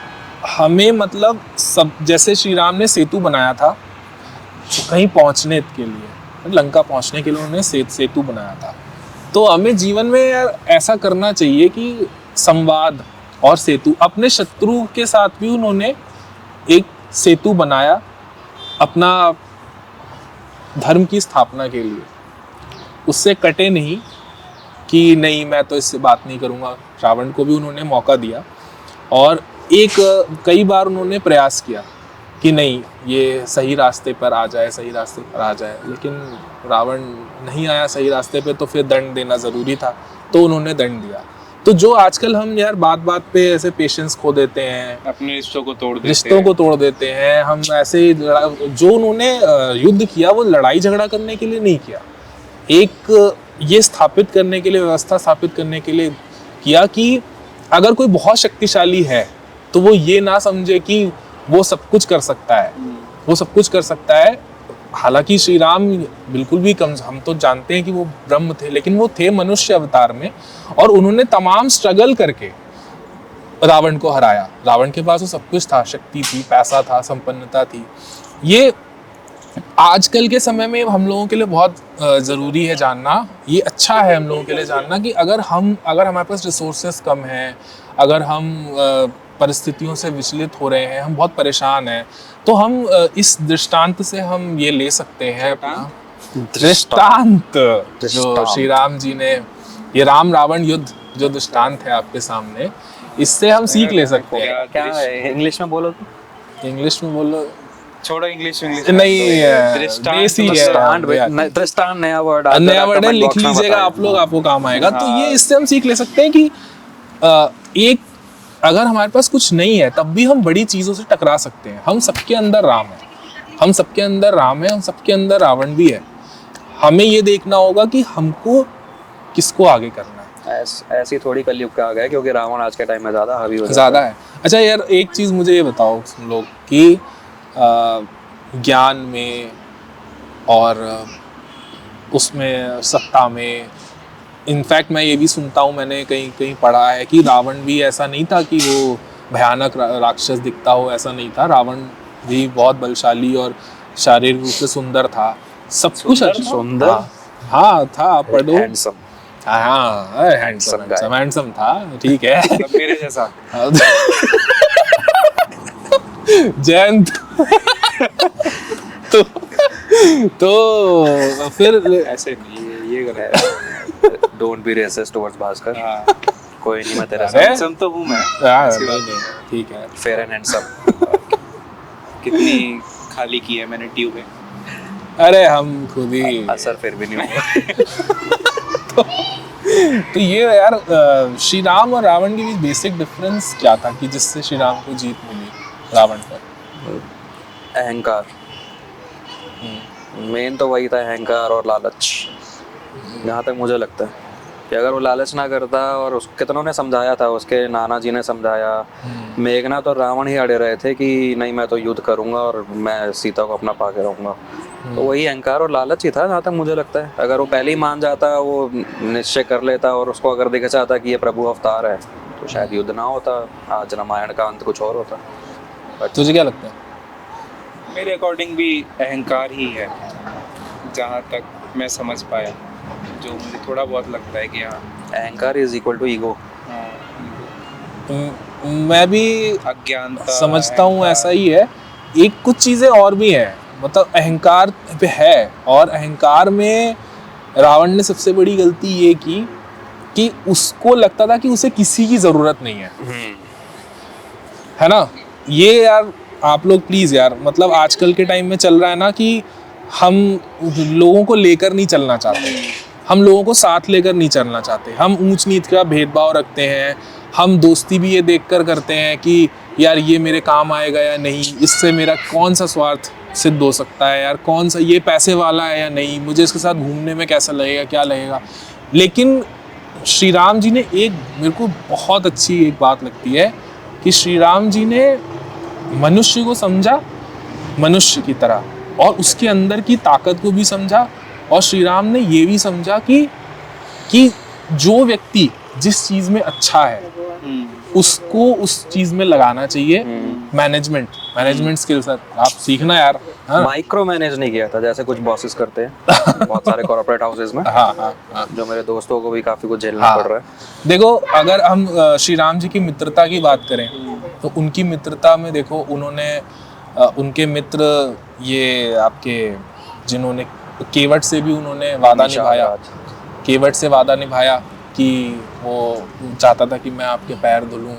हमें मतलब सब, जैसे श्री राम ने सेतु बनाया था कहीं पहुंचने के लिए, लंका पहुंचने के लिए उन्होंने सेतु बनाया था, तो हमें जीवन में यार ऐसा करना चाहिए कि संवाद और सेतु। अपने शत्रु के साथ भी उन्होंने एक सेतु बनाया अपना धर्म की स्थापना के लिए, उससे कटे नहीं कि नहीं मैं तो इससे बात नहीं करूँगा। रावण को भी उन्होंने मौका दिया और कई बार उन्होंने प्रयास किया कि नहीं ये सही रास्ते पर आ जाए, लेकिन रावण नहीं आया सही रास्ते पे, तो फिर दंड देना ज़रूरी था, तो उन्होंने दंड दिया। तो जो आजकल हम यार बात पे ऐसे पेशेंस खो देते हैं, अपने रिश्तों को तोड़ देते हैं हम ऐसे। जो उन्होंने युद्ध किया वो लड़ाई झगड़ा करने के लिए नहीं किया, एक ये स्थापित करने के लिए, व्यवस्था स्थापित करने के लिए किया कि अगर कोई बहुत शक्तिशाली है तो वो ये ना समझे कि वो सब कुछ कर सकता है, हालांकि श्री राम बिल्कुल भी कम, हम तो जानते हैं कि वो ब्रह्म थे, लेकिन वो थे मनुष्य अवतार में, और उन्होंने तमाम स्ट्रगल करके रावण को हराया। रावण के पास वो सब कुछ था, शक्ति थी, पैसा था, संपन्नता थी। ये आजकल के समय में हम लोगों के लिए बहुत ज़रूरी है जानना, ये अच्छा है हम लोगों के लिए जानना कि अगर हमारे पास रिसोर्सेस कम हैं, अगर हम परिस्थितियों से विचलित हो रहे हैं, हम बहुत परेशान हैं, तो हम इस दृष्टांत से हम ये ले सकते हैं अपना दृष्टांत जो श्री राम जी ने, ये राम रावण युद्ध जो दृष्टांत है आपके सामने, इससे हम सीख ले सकते हैं। क्या है इंग्लिश में बोलो तो? इंग्लिश में बोलो, छोड़ो इंग्लिश नहीं देसी है, दृष्टांत नया वर्ड है, लिख लीजिएगा आप लोग, आपको काम आएगा। तो ये इससे हम सीख ले सकते हैं कि एक अगर हमारे पास कुछ नहीं है तब भी हम बड़ी चीज़ों से टकरा सकते हैं। हम सबके अंदर राम है, हम सबके अंदर राम है, हम सबके अंदर रावण भी है। हमें ये देखना होगा कि हमको किसको आगे करना है। ऐसी थोड़ी कलयुग का आ गया, क्योंकि रावण आज के टाइम में ज़्यादा हावी हो जाता ज़्यादा है। अच्छा यार, एक चीज़ मुझे ये बताओ तुम लोग कि ज्ञान में और उसमें सत्ता में, इनफैक्ट मैं ये भी सुनता हूँ, मैंने कहीं कहीं पढ़ा है कि रावण भी ऐसा नहीं था कि वो भयानक राक्षस दिखता हो, ऐसा नहीं था। रावण भी बहुत बलशाली और शारीरिक रूप से सुंदर था, सब कुछ अच्छा सुंदर? हाँ था, पढ़ो। हैंडसम। हाँ हैंडसम था, ठीक है। मतलब मेरे जैसा। जयंत। तो फिर ऐसे नहीं, ये गलत है। Don't be racist towards Bhaskar. हाँ, कोई नहीं, मैं तेरे अरे? साथ। हैंडसम तो हूँ मैं। नहीं, ठीक है। Fair and handsome. कितनी खाली की है मैंने ट्यूबें। अरे हम खुद ही असर फिर भी नहीं हुआ। तो ये यार, श्री राम और रावण के बीच बेसिक डिफरेंस क्या था कि जिससे श्री राम को जीत मिली रावण पर? अहंकार, मेन तो वही था, अहंकार और लालच। जहाँ तक मुझे लगता है कि अगर वो लालच ना करता, और उस कितनों ने समझाया था, उसके नाना जी ने समझाया, मेघनाथ और रावण ही अड़े रहे थे कि नहीं मैं तो युद्ध करूंगा और मैं सीता को अपना पाके रहूंगा। तो वही अहंकार और लालच ही था जहाँ तक मुझे लगता है। अगर वो पहले ही मान जाता, वो निश्चय कर लेता और उसको अगर देखा जाता कि ये प्रभु अवतार है, तो शायद युद्ध ना होता, आज रामायण का अंत कुछ और होता। तुझे क्या लगता है? मेरे अकॉर्डिंग भी अहंकार ही है, जहाँ तक मैं समझ पाया, जो मुझे थोड़ा बहुत लगता है कि हाँ। अहंकार इज इक्वल टू ईगो। मैं भी अज्ञानता समझता हूँ ऐसा ही है। एक कुछ चीज़ें और भी हैं, मतलब अहंकार पे है, और अहंकार में रावण ने सबसे बड़ी गलती ये की कि उसको लगता था कि उसे किसी की ज़रूरत नहीं है ना। ये यार आप लोग प्लीज़ यार, मतलब आजकल के टाइम में चल रहा है ना कि हम लोगों को लेकर नहीं चलना चाहते, हम लोगों को साथ लेकर नहीं चलना चाहते, हम ऊंच नीच का भेदभाव रखते हैं। हम दोस्ती भी ये देखकर करते हैं कि यार ये मेरे काम आएगा या नहीं, इससे मेरा कौन सा स्वार्थ सिद्ध हो सकता है, यार कौन सा ये पैसे वाला है या नहीं, मुझे इसके साथ घूमने में कैसा लगेगा, क्या लगेगा। लेकिन श्री राम जी ने एक, मेरे को बहुत अच्छी एक बात लगती है कि श्री राम जी ने मनुष्य को समझा मनुष्य की तरह, और उसके अंदर की ताकत को भी समझा, और श्री राम ने ये भी समझा कि जो व्यक्ति जिस चीज में अच्छा है उसको उस चीज में लगाना चाहिए। मैनेजमेंट स्किल्स आप सीखना यार। हाँ? माइक्रो मैनेज नहीं किया था जैसे कुछ बॉसेस करते हैं बहुत सारे कॉर्पोरेट हाउसेस में। हाँ। जो मेरे दोस्तों को भी काफी कुछ झेलना पड़ रहा है। देखो, अगर हम श्री राम जी की मित्रता की बात करें तो उनकी मित्रता में देखो, उन्होंने उनके मित्र ये आपके, जिन्होंने केवट से भी उन्होंने वादा निभाया, केवट से वादा निभाया कि वो चाहता था कि मैं आपके पैर धुलूं,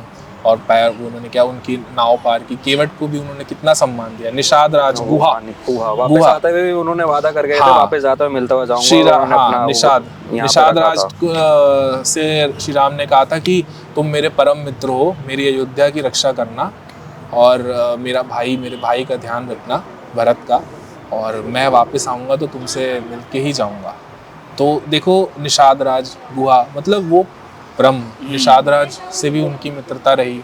और पैर उन्होंने क्या, उनकी नाव पार की। केवट को भी उन्होंने कितना सम्मान दिया। निषाद राज गुहा वापस आते हुए भी उन्होंने वादा कर गए थे, वापस जाते हुए मिलता हुआ जाऊंगा। निषाद राज से श्री राम ने कहा था कि तुम मेरे परम मित्र हो, मेरी अयोध्या की रक्षा करना, और मेरे भाई का ध्यान रखना, भरत का, और मैं वापस आऊँगा तो तुमसे मिलके ही जाऊँगा। तो देखो, निषाद राज गुहा मतलब वो ब्रह्म, निषाद राज से भी उनकी मित्रता रही।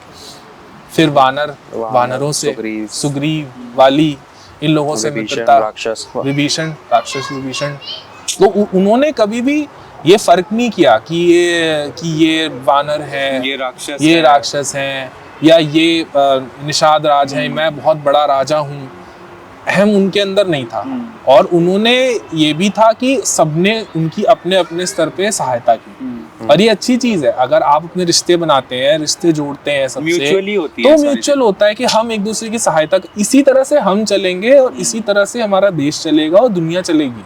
फिर वानरों से सुग्रीव, वाली, इन लोगों से मित्रता, विभीषण, राक्षस विभीषण। तो उन्होंने कभी भी ये फर्क नहीं किया कि ये वानर है, ये राक्षस हैं, या ये निषाद राज है, मैं बहुत बड़ा राजा हूँ। अहम उनके अंदर नहीं था, और उन्होंने ये भी था कि सबने उनकी अपने अपने स्तर पे सहायता की। और ये अच्छी चीज है, अगर आप अपने रिश्ते बनाते हैं, रिश्ते जोड़ते हैं सबसे, तो म्यूचुअल होता है कि हम एक दूसरे की सहायता, इसी तरह से हम चलेंगे और इसी तरह से हमारा देश चलेगा और दुनिया चलेगी।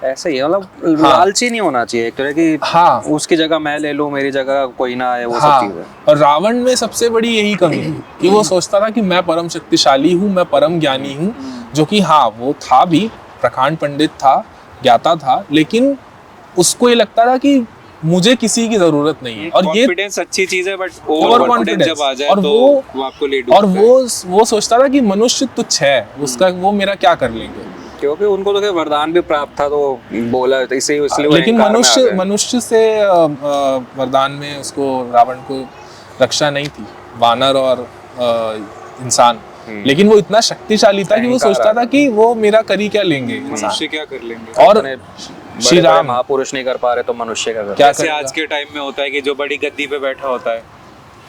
ऐसा ही है, मतलब लालची नहीं होना चाहिए एक तरह की। उसकी जगह मैं ले लूं, मेरी जगह कोई ना आए, वो सब चीज है। और रावण में सबसे बड़ी यही कमी थी कि वो सोचता था कि मैं परम शक्तिशाली हूँ, मैं परम ज्ञानी हूँ, जो कि वो था भी, प्रकांड पंडित था, ज्ञाता था, लेकिन उसको ये लगता था कि मुझे किसी की जरूरत नहीं है। और ये कॉन्फिडेंस अच्छी चीज है, बट ओवर ओवर कॉन्फिडेंस जब आ जाए और तो वो आपको ले और डूबता है। वो सोचता था कि मनुष्य तुच्छ है, उसका वो मेरा क्या कर लेंगे। क्योंकि उनको तो क्या वरदान भी प्राप्त था, तो बोला तो इसलिए वो लेकिन अहंकार में आ गए। मनुष्य से वरदान में उसको रावण को रक्षा नहीं थी, वानर और इंसान। लेकिन वो इतना शक्तिशाली था कि वो अहंकार सोचता आ था कि वो मेरा करी क्या लेंगे इंसान। मनुष्य क्या कर लेंगे। और अपने श्री बड़े-बड़े राम महापुरुष नहीं कर पा रहे तो मनुष्य का कर। क्या जैसे करेगा? आज के टाइम में होता है कि जो बड़ी गद्दी पे बैठा होता है,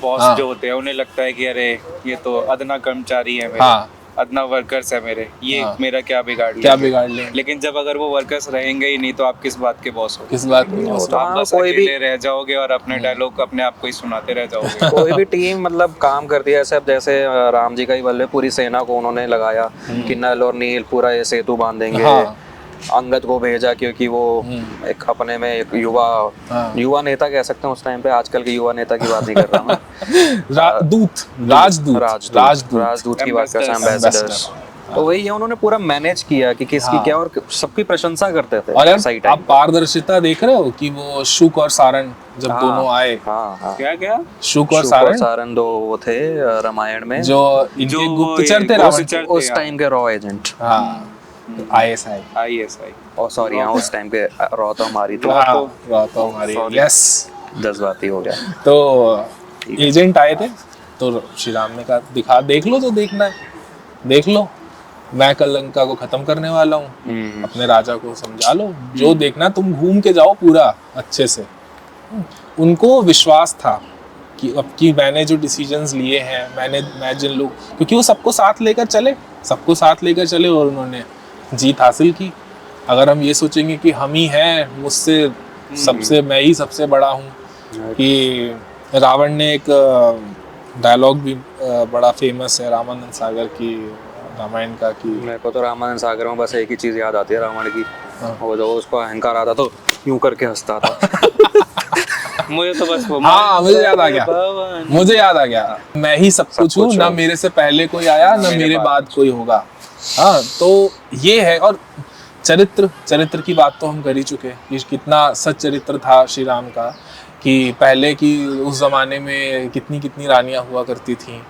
बॉस हाँ। जो होते हैं, उन्हें लगता है कि अरे ये तो अदना कर्मचारी है मेरे, हाँ। अदना वर्कर्स है मेरे, ये हाँ। मेरा क्या बिगाड़ क्या लेंगे। बिगाड़ लेंगे, लेकिन जब अगर वो वर्कर्स रहेंगे ही नहीं तो आप किस बात के बॉस हो। किस बात की वो तो आप हाँ, बस कोई भी अकेले रह जाओगे और अपने डायलॉग अपने आप को ही सुनाते रह जाओगे। कोई भी टीम मतलब काम करती है ऐसे। अब जैसे राम जी का ही बल्ले पूरी सेना को उन्होंने लगाया कि नल और नील पूरा ये सेतु बांधेंगे। हाँ। अंगद को भेजा क्योंकि वो एक अपने में एक युवा नेता कह सकते हैं उस टाइम पे। आजकल के युवा नेता की बात नहीं कर रहा मैं। राजदूत की बात कर रहा हूं, एम्बेसडर्स। तो वही है, उन्होंने पूरा मैनेज किया कि किसकी क्या, और सबकी प्रशंसा करते थे। और यार सही आप टाइम पारदर्शिता देख रहे हो कि वो शुक और सारण जब दोनों आए, हाँ क्या क्या शुक और शुक सारण सारण दो वो थे रामायण में, जो इनके जो वो गुप्तचर ये थे रावण के। गुप्तचर उस टाइम के रॉ एजेंट। हाँ, ISI। ISI। और सॉरी हाँ, उस टाइम के रॉ तो हमारी तो तो हमारी यस, जज्बाती हो गया। तो एजेंट आए थे तो श्री राम ने कहा दिखा, देख लो जो देखना है देख लो, मैं कल लंका को खत्म करने वाला हूँ, अपने राजा को समझा लो, जो देखना तुम घूम के जाओ पूरा अच्छे से। उनको विश्वास था कि अब की मैंने जो डिसीजंस लिए हैं, मैं जिन लोग, क्योंकि वो सबको साथ लेकर चले और उन्होंने जीत हासिल की। अगर हम ये सोचेंगे कि हम ही हैं, मुझसे सबसे मैं ही सबसे बड़ा हूँ, कि रावण ने एक डायलॉग भी बड़ा फेमस है रामानंद सागर की रामायण का, कि मेरे को तो रामानंद सागर में बस एक ही चीज याद आती है रावण की, वो जो उसको अहंकार आता तो यूं करके हंसता था। मुझे तो बस वो हाँ मुझे याद आ गया, मैं ही सब कुछ हूँ, ना मेरे से पहले कोई आया ना मेरे बाद कोई होगा। हाँ, तो ये है। और चरित्र की बात तो हम कर ही चुके कि कितना सच चरित्र था श्री राम का, कि पहले की उस जमाने में कितनी रानियां हुआ करती थी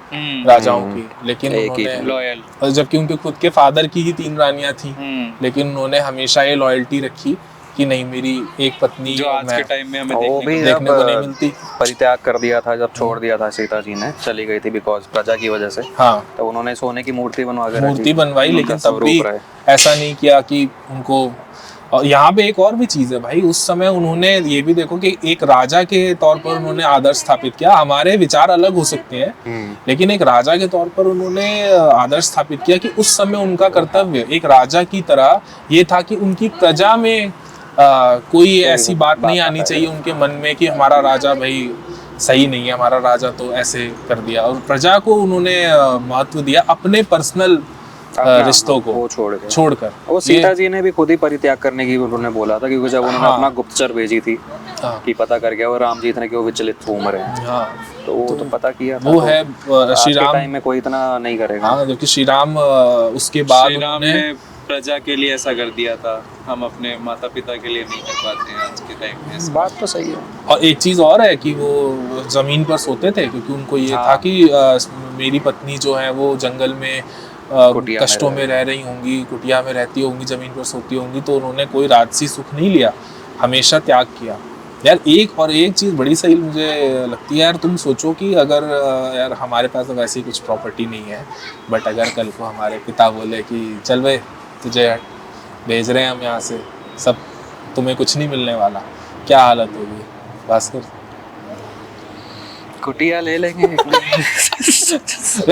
राजाओं की, लेकिन उन्होंने लॉयल, और जबकि उनके खुद के फादर की ही 3 रानियां थी, लेकिन उन्होंने हमेशा ये लॉयल्टी रखी कि नहीं मेरी एक पत्नी जो आज के टाइम में हमें वो भी देखने को नहीं मिलती। परित्याग कर दिया था, जब छोड़ दिया था सीता जी ने, चली गई थी बिकॉज प्रजा की वजह से। हाँ, तो उन्होंने सोने की मूर्ति बनवा के मूर्ति बनवाई, लेकिन तब भी स्वरूप रहे। ऐसा नहीं किया कि उनको। और यहाँ पे एक और भी चीज है भाई, उस समय उन्होंने ये भी देखो कि एक राजा के तौर पर उन्होंने आदर्श स्थापित किया। हमारे विचार अलग हो सकते हैं, लेकिन एक राजा के तौर पर उन्होंने आदर्श स्थापित किया कि उस समय उनका कर्तव्य एक राजा की तरह ये था कि उनकी प्रजा में कोई ऐसी बात नहीं आनी चाहिए उनके मन में कि हमारा राजा भाई सही नहीं है, हमारा राजा तो ऐसे कर दिया। और प्रजा को उन्होंने महत्व दिया, अपने पर्सनल रिश्तों को वो छोड़कर। वो सीता जी ने भी खुद ही परित्याग करने की उन्होंने बोला था, क्योंकि जब उन्होंने अपना गुप्तचर भेजी थी कि पता करके, और राम जी इतने क्यों विचलित घूम रहे हैं, हाँ, तो वो तो पता किया था। वो तो है श्री राम टाइम में कोई इतना नहीं करेगा। हाँ, जबकि श्री राम उसके बाद श्री राम उन्होंने ने प्रजा के लिए ऐसा कर दिया था, हम अपने माता पिता के लिए नहीं कर पाते हैं आज के टाइम में। बात तो सही है। और एक चीज और है कि वो जमीन पर सोते थे, क्योंकि उनको ये था कि मेरी पत्नी जो है वो जंगल में कष्टों में रह रही होंगी, कुटिया में रहती होंगी, जमीन पर सोती होंगी, तो उन्होंने कोई राजसी सुख नहीं लिया, हमेशा त्याग किया। यार एक चीज़ बड़ी सही मुझे लगती है यार, तुम सोचो कि अगर यार हमारे पास तो वैसे ही कुछ प्रॉपर्टी नहीं है, बट अगर कल को हमारे पिता बोले कि चल भाई तुझे भेज रहे हैं हम यहाँ से, सब तुम्हें कुछ नहीं मिलने वाला, क्या हालत होगी भास्कर? कुटिया ले लेंगे।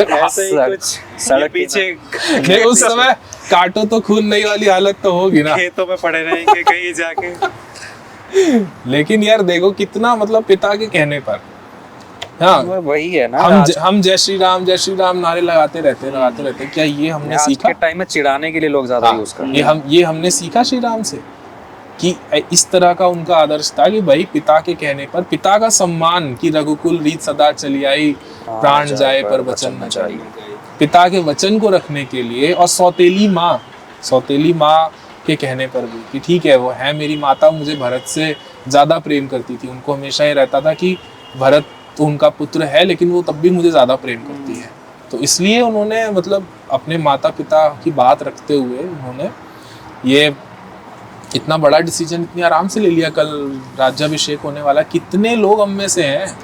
ऐसे ही कुछ सड़क पीछे नहीं, उस समय काटो तो खून नहीं वाली हालत तो होगी ना, खेतों में पड़े रहेंगे कहीं जाके। लेकिन यार देखो कितना मतलब पिता के कहने पर, हाँ वही है ना, हम जय श्री राम नारे लगाते रहते। क्या ये हमने आज सीखा? के टाइम में चिढ़ाने के लिए लोग ज्यादा यूज करते हैं। ये हमने सीखा श्री राम से कि इस तरह का उनका आदर्श था कि भाई पिता के कहने पर, पिता का सम्मान, कि रघुकुल रीत सदा चली आई, प्राण जाए पर वचन न जाए। पिता के वचन को रखने के लिए, और सौतेली माँ के कहने पर भी कि ठीक है वो है मेरी माता, मुझे भरत से ज़्यादा प्रेम करती थी, उनको हमेशा ये रहता था कि भरत तो उनका पुत्र है लेकिन वो तब भी मुझे ज़्यादा प्रेम करती है। तो इसलिए उन्होंने मतलब अपने माता पिता की बात रखते हुए उन्होंने ये इतना बड़ा डिसीजन इतनी आराम से ले लिया। कल राज्याभिषेक होने वाला, कितने लोग हम में से हैं,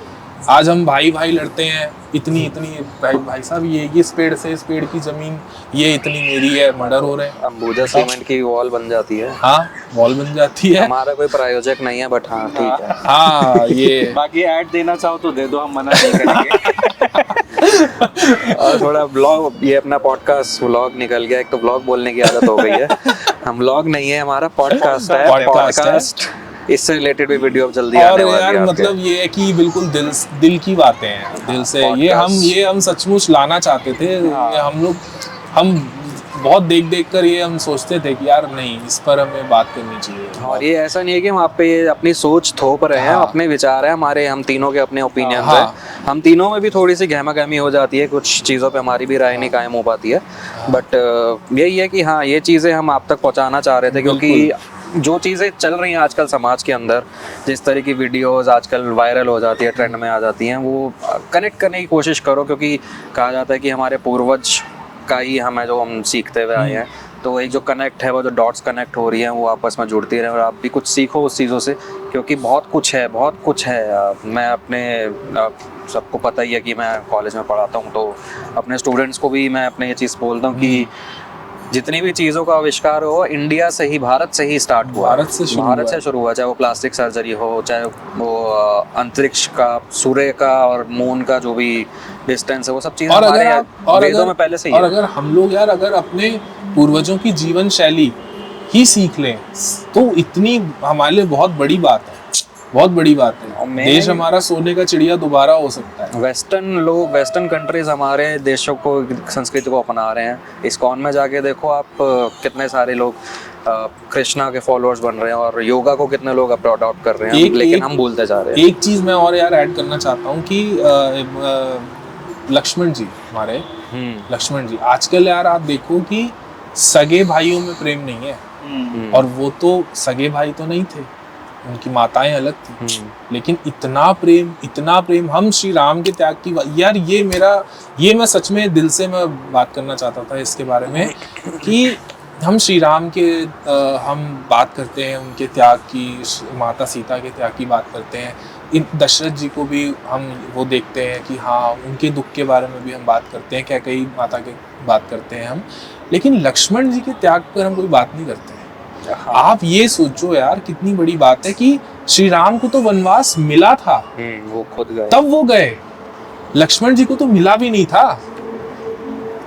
आज हम भाई भाई लड़ते हैं, इतनी इतनी भाई साहब ये इस पेड़ से इस पेड़ की जमीन ये इतनी मेरी है, मर्डर हो रहे हैं। अंबुजा सीमेंट की वॉल बन जाती है। हाँ वॉल बन जाती है। हमारा कोई प्रायोजक नहीं है बट हाँ ठीक है। हाँ ये बाकी ऐड देना चाहो तो दे दो, हम मना नहीं करेंगे। और थोड़ा ब्लॉग, ये अपना पॉडकास्ट व्लॉग निकल गया, एक तो ब्लॉग बोलने की आदत हो गई है। हम व्लॉग नहीं है, हमारा पॉडकास्ट है। Podcast है। पॉडकास्ट इससे रिलेटेड भी वीडियो अब जल्दी और आने वाली यार है आपके। मतलब ये है कि बिल्कुल दिल की बातें हैं, दिल से ये हम सचमुच लाना चाहते थे। हम बहुत देख कर ये हम सोचते थे कि यार नहीं, इस पर हमें बात करनी चाहिए। और ये ऐसा नहीं है कि हम आप पे अपनी सोच थोप रहे हैं, अपने विचार हैं हमारे, हम तीनों के अपने ओपिनियन हैं। हम तीनों में भी थोड़ी सी गहमा-गहमी हो जाती है, कुछ चीज़ों पे हमारी भी राय नहीं कायम हो पाती है। बट यही है कि हाँ, ये चीज़ें हम आप तक पहुंचाना चाह रहे थे, क्योंकि जो चीज़ें चल रही हैं आजकल समाज के अंदर, जिस तरह की वीडियोस आजकल वायरल हो जाती है, ट्रेंड में आ जाती हैं, वो कनेक्ट करने की कोशिश करो, क्योंकि कहा जाता है कि हमारे पूर्वज का ही हमें जो हम सीखते हुए आए हैं, तो एक जो कनेक्ट है, वो जो डॉट्स कनेक्ट हो रही हैं, वो आपस में जुड़ती रहे और आप भी कुछ सीखो उस चीज़ों से, क्योंकि बहुत कुछ है। मैं अपने सबको पता ही है कि मैं कॉलेज में पढ़ाता हूँ, तो अपने स्टूडेंट्स को भी मैं अपने ये चीज़ बोलता हूँ कि जितनी भी चीज़ों का आविष्कार हो, इंडिया से ही, भारत से ही स्टार्ट हुआ। भारत से शुरू हुआ, चाहे वो प्लास्टिक सर्जरी हो, चाहे वो अंतरिक्ष का, सूर्य का और मून का जो भी डिस्टेंस है, वो सब चीज़ें हमारे वेदों में पहले से ही है। और अगर हम लोग यार अगर अपने पूर्वजों की जीवन शैली ही सीख लें तो इतनी हमारे लिए बहुत बड़ी बात है, बहुत बड़ी बात है। देश हमारा सोने का चिड़िया दोबारा हो सकता है। वेस्टर्न कंट्रीज हमारे देशों को, संस्कृति को अपना रहे हैं। इस्कॉन में जाके देखो आप, कितने सारे लोग कृष्णा के फॉलोअर्स बन रहे हैं, और योगा को कितने लोग अडॉप्ट कर रहे हैं, लेकिन हम भूलते जा रहे हैं। एक चीज मैं और यार ऐड करना चाहता हूँ कि लक्ष्मण जी, हमारे लक्ष्मण जी, आजकल यार आप देखो कि सगे भाइयों में प्रेम नहीं है, और वो तो सगे भाई तो नहीं थे, उनकी माताएं अलग थी, लेकिन इतना प्रेम हम श्री राम के त्याग की यार, ये मैं सच में दिल से मैं बात करना चाहता था इसके बारे में कि हम श्री राम के हम बात करते हैं, उनके त्याग की, माता सीता के त्याग की बात करते हैं, इन दशरथ जी को भी हम वो देखते हैं कि हाँ, उनके दुख के बारे में भी हम बात करते हैं, कैकेयी माता की बात करते हैं हम, लेकिन लक्ष्मण जी के त्याग पर हम कोई बात नहीं करते हैं। आप ये सोचो यार, कितनी बड़ी बात है कि श्री राम को तो वनवास मिला था, वो खुद गए, तब वो गए, लक्ष्मण जी को तो मिला भी नहीं था,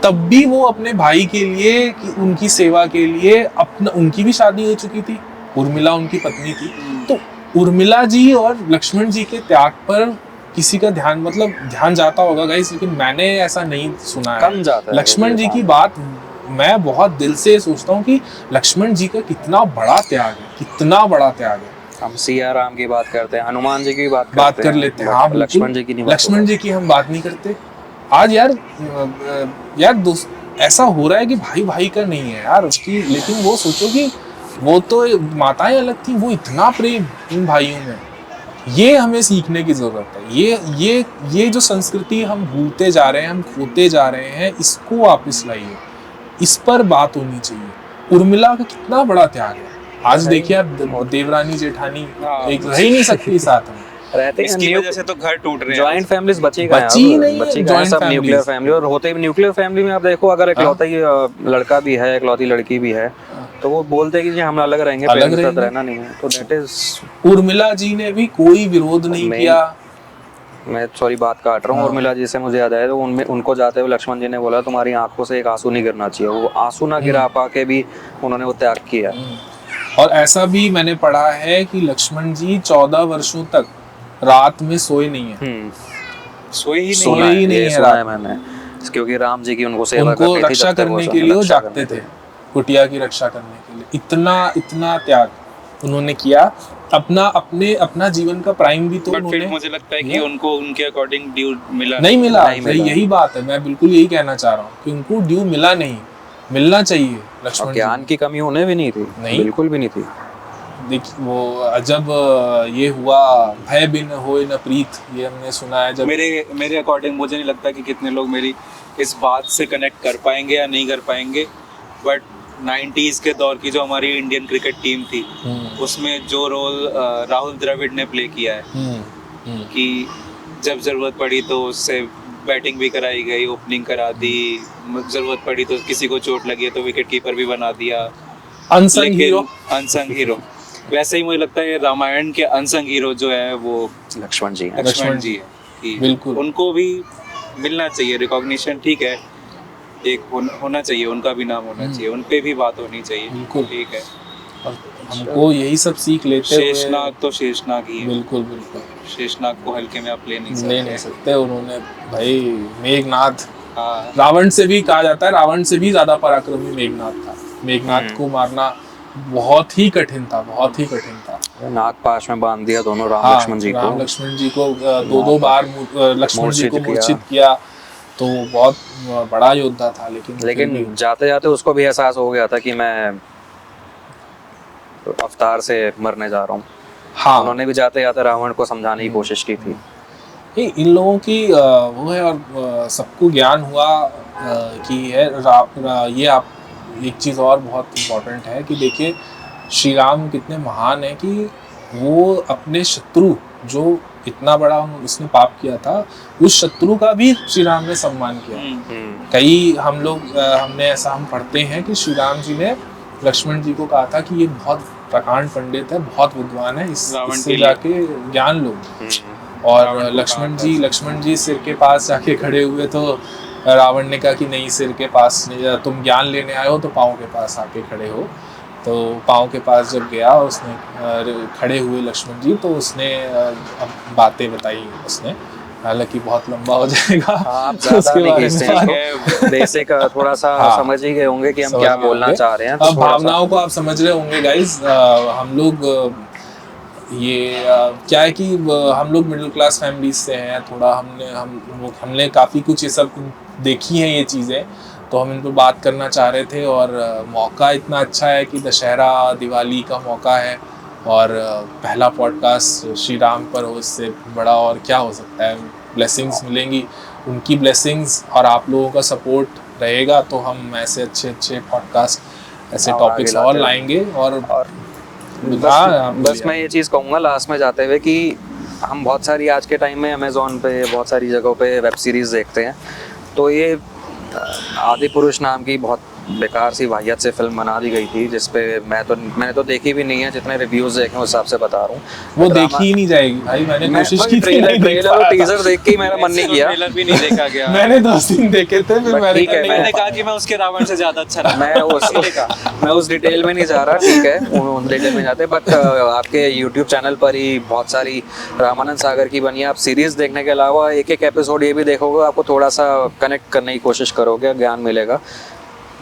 तब भी वो अपने भाई के लिए, उनकी सेवा के लिए, उनकी भी शादी हो चुकी थी, उर्मिला उनकी पत्नी थी, तो उर्मिला जी और लक्ष्मण जी के त्याग पर किसी का ध्यान जाता होगा गाइस, लेकिन मैंने ऐसा नहीं सुना है। कम जाता है लक्ष्मण जी की बात मैं बहुत दिल से सोचता हूँ कि लक्ष्मण जी का कितना बड़ा त्याग है, कितना बड़ा त्याग है। हम सिया राम की बात करते हैं, हनुमान जी की बात कर लेते हैं, हाँ, लक्ष्मण जी की नहीं, लक्ष्मण जी की हम बात नहीं करते। आज यार दोस्त ऐसा हो रहा है कि भाई भाई का नहीं है यार उसकी, लेकिन वो सोचो कि वो तो माताएं अलग थी, वो इतना प्रेम इन भाइयों में, ये हमें सीखने की जरूरत है। ये जो संस्कृति हम भूलते जा रहे हैं, हम खोते जा रहे हैं, इसको वापस लाइए, इस पर बात होनी चाहिए। उर्मिला का कितना बड़ा त्याग है, आज देखिए आप, देवरानी जेठानी एक रह ही नहीं सकती साथ में रहते हैं, इसकी वजह से तो घर टूट रहे हैं, जॉइंट फैमिलीज बची नहीं, सब न्यूक्लियर फैमिली, और होते भी न्यूक्लियर फैमिली में आप देखो, अगर इकलौता ही लड़का भी है, इकलौती लड़की भी है, तो वो बोलते हैं कि हम अलग रहेंगे, पेरेंट्स के साथ रहना नहीं है, तो दैट इज। उर्मिला जी ने भी कोई विरोध नहीं किया। मैं सॉरी बात काट रहा हूँ, उर्मिला जी से मुझे याद आया, तो उनको जाते हुए लक्ष्मण जी ने बोला तुम्हारी आंखों से एक आंसू नहीं गिरना चाहिए, वो आंसू ना गिरा पाके भी उन्होंने वो त्याग किया। और ऐसा भी मैंने पढ़ा है कि लक्ष्मण जी 14 वर्षों तक रात में सोए नहीं है, सोए ही नहीं है मैंने, क्योंकि राम जी की उनको सेवा उनको रक्षा करने के लिए वो जागते थे, कुटिया की रक्षा करने के लिए। इतना त्याग उन्होंने किया, अपना जीवन का प्राइम भी तो उन्होंने, मुझे लगता है कि उनको उनके अकॉर्डिंग ड्यू नहीं मिला। यही बात है, मैं बिल्कुल यही कहना चाह रहा हूँ कि उनको ड्यू मिला नहीं, मिलना चाहिए। और लक्ष्मण जी ज्ञान की कमी उन्हें भी नहीं थी, नहीं। बिल्कुल भी नहीं थी। देखिए वो जब ये हुआ भय बिन होए न प्रीत, ये हमने सुना है जब मेरे अकॉर्डिंग मुझे नहीं लगता कि कितने लोग मेरी इस बात से कनेक्ट कर पाएंगे या नहीं कर पाएंगे, बट 90s के दौर की जो हमारी इंडियन क्रिकेट टीम थी उसमें जो रोल राहुल द्रविड़ ने प्ले किया है कि जब ज़रूरत पड़ी तो उससे बैटिंग भी कराई गई, ओपनिंग करा दी, ज़रूरत पड़ी तो किसी को चोट लगी है तो विकेट कीपर भी बना दिया, अनसंग हीरो। Unsung hero. वैसे ही मुझे लगता है रामायण के अनसंग हीरो जो है वो लक्ष्मण जी हैं। लक्ष्मण जी है कि बिल्कुल। उनको भी मिलना चाहिए रिकॉग्निशन, ठीक है, एक होना चाहिए, उनका भी नाम होना चाहिए, उन पे भी बात होनी चाहिए, बिल्कुल। ठीक है। और हमको यही सब सीख लेते हुए शेषनाग तो शेषनाग ही है, बिल्कुल बिल्कुल शेषनाग को हल्के में आप ले नहीं ले नहीं सकते। उन्होंने भाई मेघनाथ, हाँ, रावण से भी कहा जाता है रावण से भी ज्यादा पराक्रमी मेघनाथ था। मेघनाथ को मारना बहुत ही कठिन था, बहुत ही कठिन था। नागपाश में बांध दिया दोनों राम हाँ, लक्ष्मण जी को। राम लक्ष्मण जी को दो बार लक्ष्मण जी को मूर्छित मूर्छित किया, तो बहुत बड़ा योद्धा था। लेकिन जाते जाते उसको भी एहसास हो गया था कि मैं अवतार से मरने जा रहा हूँ। हाँ, उन्होंने भी जाते जाते रावण को समझाने की कोशिश की थी। इन लोगों की वो है, और सबको ज्ञान हुआ कि ये आप एक चीज़ और बहुत इम्पोर्टेंट है कि देखिए श्री राम कितने महान है कि वो अपने शत्रु जो इतना बड़ा उसने पाप किया था, उस शत्रु का भी श्री राम ने सम्मान किया। कई हमने ऐसा हम पढ़ते हैं कि श्री राम जी ने लक्ष्मण जी को कहा था कि ये बहुत प्रकांड पंडित है, बहुत विद्वान है, इससे जाके ज्ञान लो। और लक्ष्मण जी सिर के पास जाके खड़े हुए तो रावण ने कहा कि नहीं, सिर के पास नहीं, तुम ज्ञान लेने आए हो तो पाँव के पास आके खड़े हो। तो पाँव के पास जब गया उसने, खड़े हुए लक्ष्मण जी, तो उसने बातें बताई उसने, हालांकि बहुत लंबा हो जाएगा। आप बेसिक थोड़ा सा समझ ही गए होंगे कि हम क्या बोलना चाह रहे हैं। अब भावनाओं को आप समझ रहे होंगे गाइस। हम लोग ये क्या है कि हम लोग मिडिल क्लास फैमिली से हैं, थोड़ा हमने काफ़ी कुछ ये सब देखी हैं ये चीज़ें, तो हम इन पर बात करना चाह रहे थे। और मौका इतना अच्छा है कि दशहरा दिवाली का मौका है और पहला पॉडकास्ट श्री राम पर हो, इससे बड़ा और क्या हो सकता है। ब्लेसिंग्स मिलेंगी, उनकी ब्लेसिंग्स और आप लोगों का सपोर्ट रहेगा तो हम ऐसे अच्छे पॉडकास्ट, ऐसे टॉपिक्स और लाएंगे। और बस मैं ये चीज़ कहूँगा लास्ट में जाते हुए कि हम बहुत सारी आज के टाइम में अमेज़ॉन पे बहुत सारी जगहों पे वेब सीरीज़ देखते हैं, तो ये आदि पुरुष नाम की बहुत बेकार सी वाहियत से फिल्म बना दी गई थी, जिसपे मैंने तो देखी भी नहीं है, जितने रिव्यूज देखे उस हिसाब से बता रहा हूँ। वो देखी ही नहीं जाएगी भाई, मैंने कोशिश की थी, ट्रेलर और टीजर देख के मेरा मन नहीं किया, ट्रेलर भी नहीं देखा गया। मैंने 10 दिन देखे थे, फिर मैंने कहा कि मैं उसके रावण से ज्यादा अच्छा रहा। मैं उस डिटेल में नहीं जा रहा, ठीक है, उन डिटेल में जाते, बट आपके यूट्यूब चैनल पर ही बहुत सारी रामानंद सागर की बनी है। आप सीरीज देखने के अलावा एक एपिसोड ये भी देखोगे, आपको थोड़ा सा कनेक्ट करने की कोशिश करोगे, ज्ञान मिलेगा।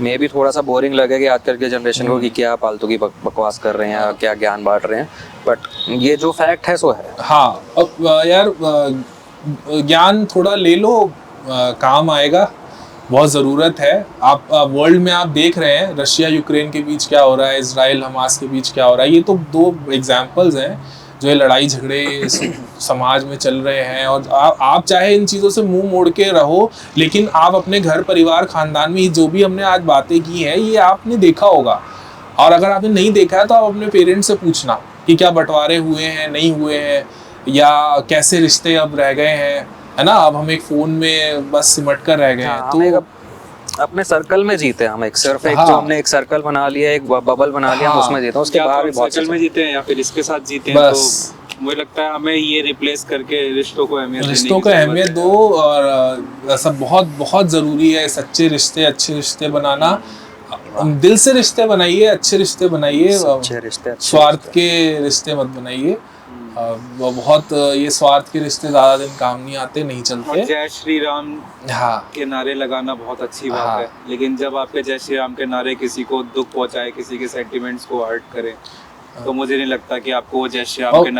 मे भी थोड़ा सा बोरिंग लगे कि आजकल के जनरेशन को कि क्या फालतू की बकवास कर रहे हैं, क्या ज्ञान बांट रहे हैं, बट ये जो फैक्ट है सो है। हाँ, अब यार ज्ञान थोड़ा ले लो, काम आएगा, बहुत ज़रूरत है। आप वर्ल्ड में आप देख रहे हैं रशिया यूक्रेन के बीच क्या हो रहा है, इजराइल हमास के बीच क्या हो रहा है, ये तो 2 एग्जाम्पल्स हैं जो ये लड़ाई झगड़े समाज में चल रहे हैं। और आप चाहे इन चीज़ों से मुंह मोड़ के रहो, लेकिन आप अपने घर परिवार खानदान में जो भी हमने आज बातें की हैं ये आपने देखा होगा। और अगर आपने नहीं देखा है तो आप अपने पेरेंट्स से पूछना कि क्या बंटवारे हुए हैं, नहीं हुए हैं, या कैसे रिश्ते अब रह गए हैं, है ना। अब हम एक फ़ोन में बस सिमट कर रह गए हैं। तो अपने सर्कल में जीते हम, एक सिर्फ एक जो हमने एक सर्कल बना लिया, एक बबल बना लिया, हम उसमें जीते हैं। उसके बाहर भी बहुत सर्कल में जीते हैं या फिर इसके साथ जीते हैं, तो मुझे लगता है हमें ये रिप्लेस करके रिश्तों को अहमियत दो। और सब बहुत ज़रूरी है, सच्चे रिश्ते, अच्छे रिश्ते बनाना। दिल से रिश्ते बनाइए, अच्छे रिश्ते बनाइए, स्वार्थ के रिश्ते मत बनाइए। वो बहुत ये स्वार्थ के रिश्ते ज़्यादा दिन काम नहीं आते, नहीं चलते। जय श्री राम के नारे लगाना बहुत अच्छी बात है, लेकिन जब आपके जय श्री राम के नारे किसी को दुख पहुंचाए, किसी के सेंटिमेंट्स को हर्ट करे, तो मुझे नहीं लगता कि आपको जय श्री राम के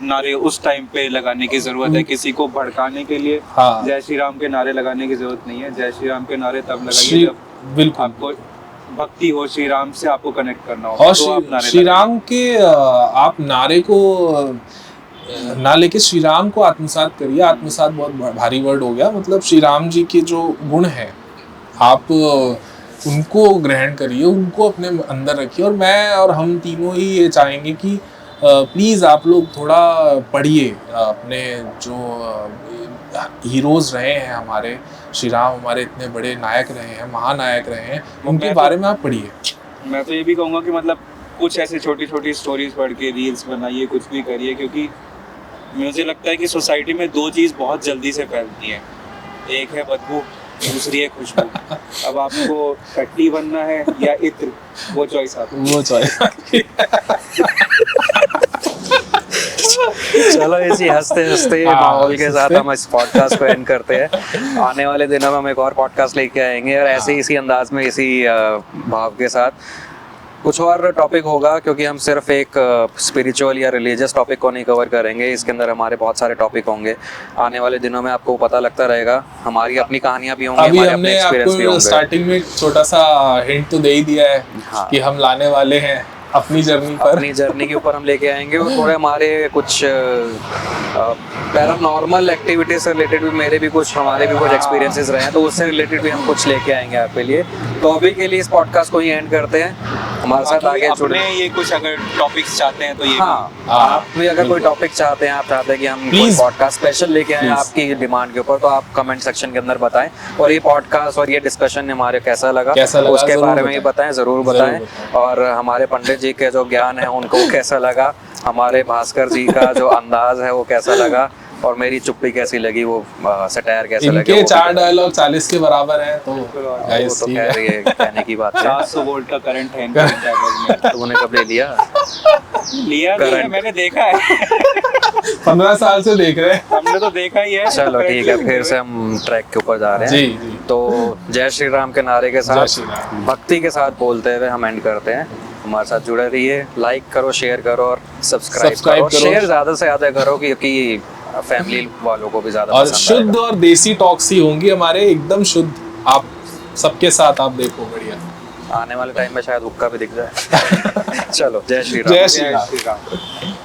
नारे उस टाइम पे लगाने की जरूरत है। किसी को भड़काने के लिए जय श्री राम के नारे लगाने की जरूरत नहीं है। जय श्री राम के नारे तब लगाइए जब आपको भक्ति हो श्री राम से, आपको कनेक्ट करना हो और तो आप नारे श्री राम के आप नारे को ना लेके श्री राम को आत्मसात करिए। आत्मसात बहुत भारी वर्ड हो गया, मतलब श्री राम जी के जो गुण हैं आप उनको ग्रहण करिए, उनको अपने अंदर रखिए। और मैं और हम तीनों ही ये चाहेंगे कि प्लीज़ आप लोग थोड़ा पढ़िए अपने जो हीरोज़ रहे हैं हमारे, श्री राम हमारे इतने बड़े नायक रहे हैं, महानायक रहे हैं, उनके बारे में आप पढ़िए। मैं तो ये भी कहूँगा कि मतलब कुछ ऐसे छोटी छोटी स्टोरीज पढ़ के रील्स बनाइए, कुछ भी करिए, क्योंकि मुझे लगता है कि सोसाइटी में दो चीज़ बहुत जल्दी से फैलती हैं, एक है बदबू, दूसरी है खुशबू। अब आपको टट्टी बनना है या इत्र, वो चॉइस आपकी। वो चॉइस चलो इसी हंसते हंसते माहौल के साथ हम इस पॉडकास्ट को एंड करते हैं। आने वाले दिनों में हम एक और पॉडकास्ट लेके आएंगे और ऐसे इसी अंदाज में, इसी भाव के साथ कुछ और टॉपिक होगा, क्योंकि हम सिर्फ एक स्पिरिचुअल या रिलीजियस टॉपिक को नहीं कवर करेंगे। इसके अंदर हमारे बहुत सारे टॉपिक होंगे। आने वाले दिनों में आपको पता लगता रहेगा, हमारी अपनी कहानियां भी होंगी, अभी हमारे अपने हमने एक्सपीरियंस भी आपको होंगे। स्टार्टिंग में छोटा सा हिंट तो दे ही दिया है हाँ। कि हम लाने वाले हैं अपनी जर्नी पर। अपनी जर्नी के ऊपर हम लेके आएंगे और थोड़े हमारे कुछ पैरानॉर्मल एक्टिविटीज से रिलेटेड भी हमारे भी कुछ एक्सपीरियंसेस रहे हैं, तो उससे रिलेटेड भी हम कुछ लेके आएंगे आपके लिए। तो अभी के लिए इस पॉडकास्ट को ही एंड करते हैं। हमारे साथ आगे जुड़े, अपने ये कुछ अगर टॉपिक्स चाहते हैं तो ये हाँ, आप भी अगर कोई टॉपिक चाहते हैं, आप चाहते हैं कि हम कोई Please. पॉडकास्ट स्पेशल लेके आए आपकी डिमांड के ऊपर, तो आप कमेंट सेक्शन के अंदर बताएं। और ये पॉडकास्ट और ये डिस्कशन हमारे कैसा लगा उसके जरूर बारे में ये बताएं, जरूर बताएं। और हमारे पंडित जी के जो ज्ञान है उनको कैसा लगा, हमारे भास्कर जी का जो अंदाज है वो कैसा लगा, और मेरी चुप्पी कैसी लगी, वो सटायर कैसा लगा। इनके 4 डायलॉग 40 के बराबर हैं, तो वो तो खैर ये कहने की बात है। 400 वोल्ट का करंट है इनके डायलॉग में। तूने कब ले लिया? लिया नहीं है, मैंने देखा है। 15 साल से देख रहे हैं। हमने तो देखा ही है। चलो ठीक है, फिर से हम ट्रैक के ऊपर जा रहे हैं। जी जी। तो जय श्री राम के नारे के जय साथ, श्री राम। भक्ति के साथ बोलते हुए हम एंड करते हैं। हमारे साथ जुड़े रहिए, लाइक करो, शेयर करो और सब्सक्राइब करो। शेयर ज्यादा से ज्यादा करो, क्योंकि फैमिली वालों को भी ज्यादा और पसंद शुद्ध आएगा। और देसी टॉक्स ही होंगी हमारे, एकदम शुद्ध। आप सबके साथ आप देखो, बढ़िया। आने वाले टाइम में शायद हुक्का भी दिख जाए। चलो, जय श्री राम। जय श्री राम। श्री राम।